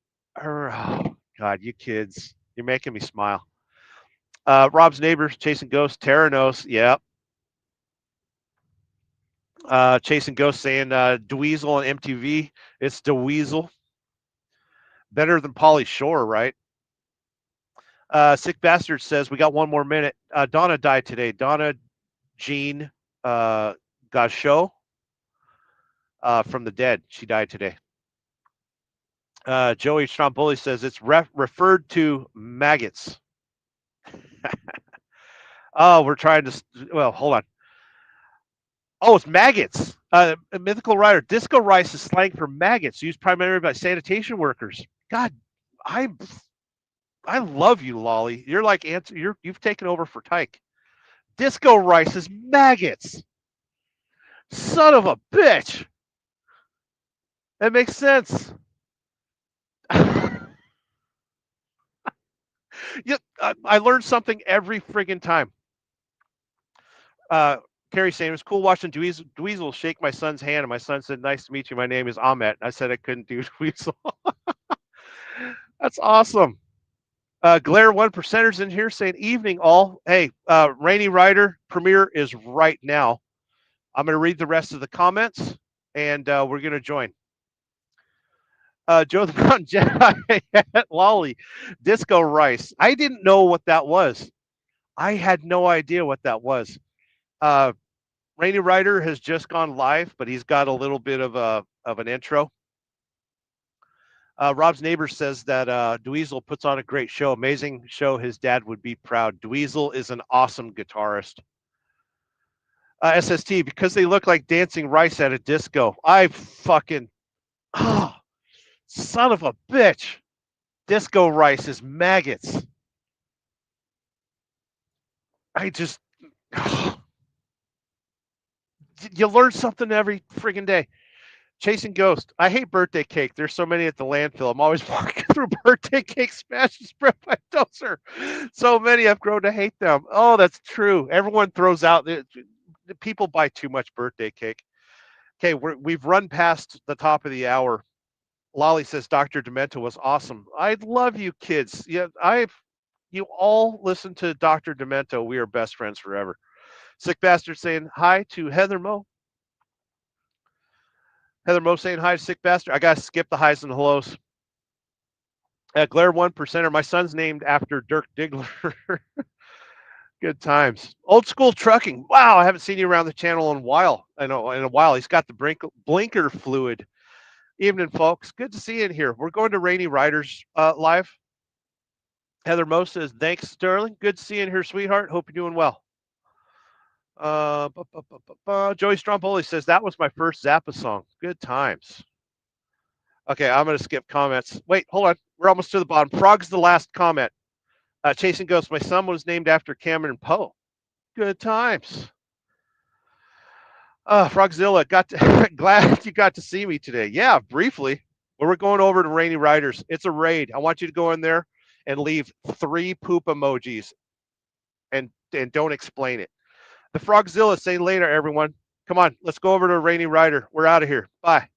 Oh, God, you kids, you're making me smile. Rob's neighbors, Chasing Ghosts, Terranos. Yeah. Chasing Ghosts saying Dweezil on MTV. It's Dweezil. Better than Pauly Shore, right? Sick Bastard says, we got 1 more minute. Donna died today. Donna Jean Gauchot from the dead. She died today. Joey Stromboli says it's referred to maggots. Oh, we're trying to. Well, hold on. Oh, it's maggots. A mythical writer. Disco rice is slang for maggots used primarily by sanitation workers. God, I love you, Lolly. You're like you've taken over for Tyke. Disco rice is maggots. Son of a bitch. That makes sense. Yeah, I learned something every friggin' time. Carrie saying it was cool watching Dweezil shake my son's hand, and my son said, "Nice to meet you. My name is Ahmet." I said I couldn't do Dweezil. That's awesome. Glare 1%ers in here saying, "Evening all. Hey, Rainy Rider premiere is right now. I'm going to read the rest of the comments, and we're going to join." Joe the Mountain Jedi, Lolly, Disco Rice. I didn't know what that was. I had no idea what that was. Rainy Rider has just gone live, but he's got a little bit of an intro. Rob's neighbor says that Dweezil puts on a great show. Amazing show. His dad would be proud. Dweezil is an awesome guitarist. SST, because they look like dancing rice at a disco. I fucking, son of a bitch. Disco rice is maggots. I just, you learn something every friggin' day. Chasing Ghost. I hate birthday cake. There's so many at the landfill. I'm always walking through birthday cake smashed and spread by dozer. So many I've grown to hate them. Oh, that's true. Everyone throws out. People buy too much birthday cake. Okay, we've run past the top of the hour. Lolly says Dr. Demento was awesome. I love you kids. Yeah, you all listen to Dr. Demento. We are best friends forever. Sick Bastard saying hi to Heather Mo. Heather Mo saying hi to Sick Bastard. I got to skip the highs and the lows. Glare 1%er. My son's named after Dirk Diggler. Good times. Old school trucking. Wow, I haven't seen you around the channel in a while. I know in a while. He's got the blinker fluid. Evening, folks. Good to see you in here. We're going to Rainy Riders live. Heather Mo says, "Thanks, Sterling. Good to see you in here, sweetheart. Hope you're doing well." Joey Stromboli says, "That was my first Zappa song. Good times." Okay, I'm going to skip comments. Wait, hold on. We're almost to the bottom. Frog's the last comment. Chasing Ghosts. My son was named after Cameron Poe. Good times. Frogzilla, glad you got to see me today. Yeah, briefly. But we're going over to Rainy Riders. It's a raid. I want you to go in there and leave 3 poop emojis and don't explain it. The Frogzilla, say later, everyone. Come on, let's go over to Rainy Rider. We're out of here. Bye.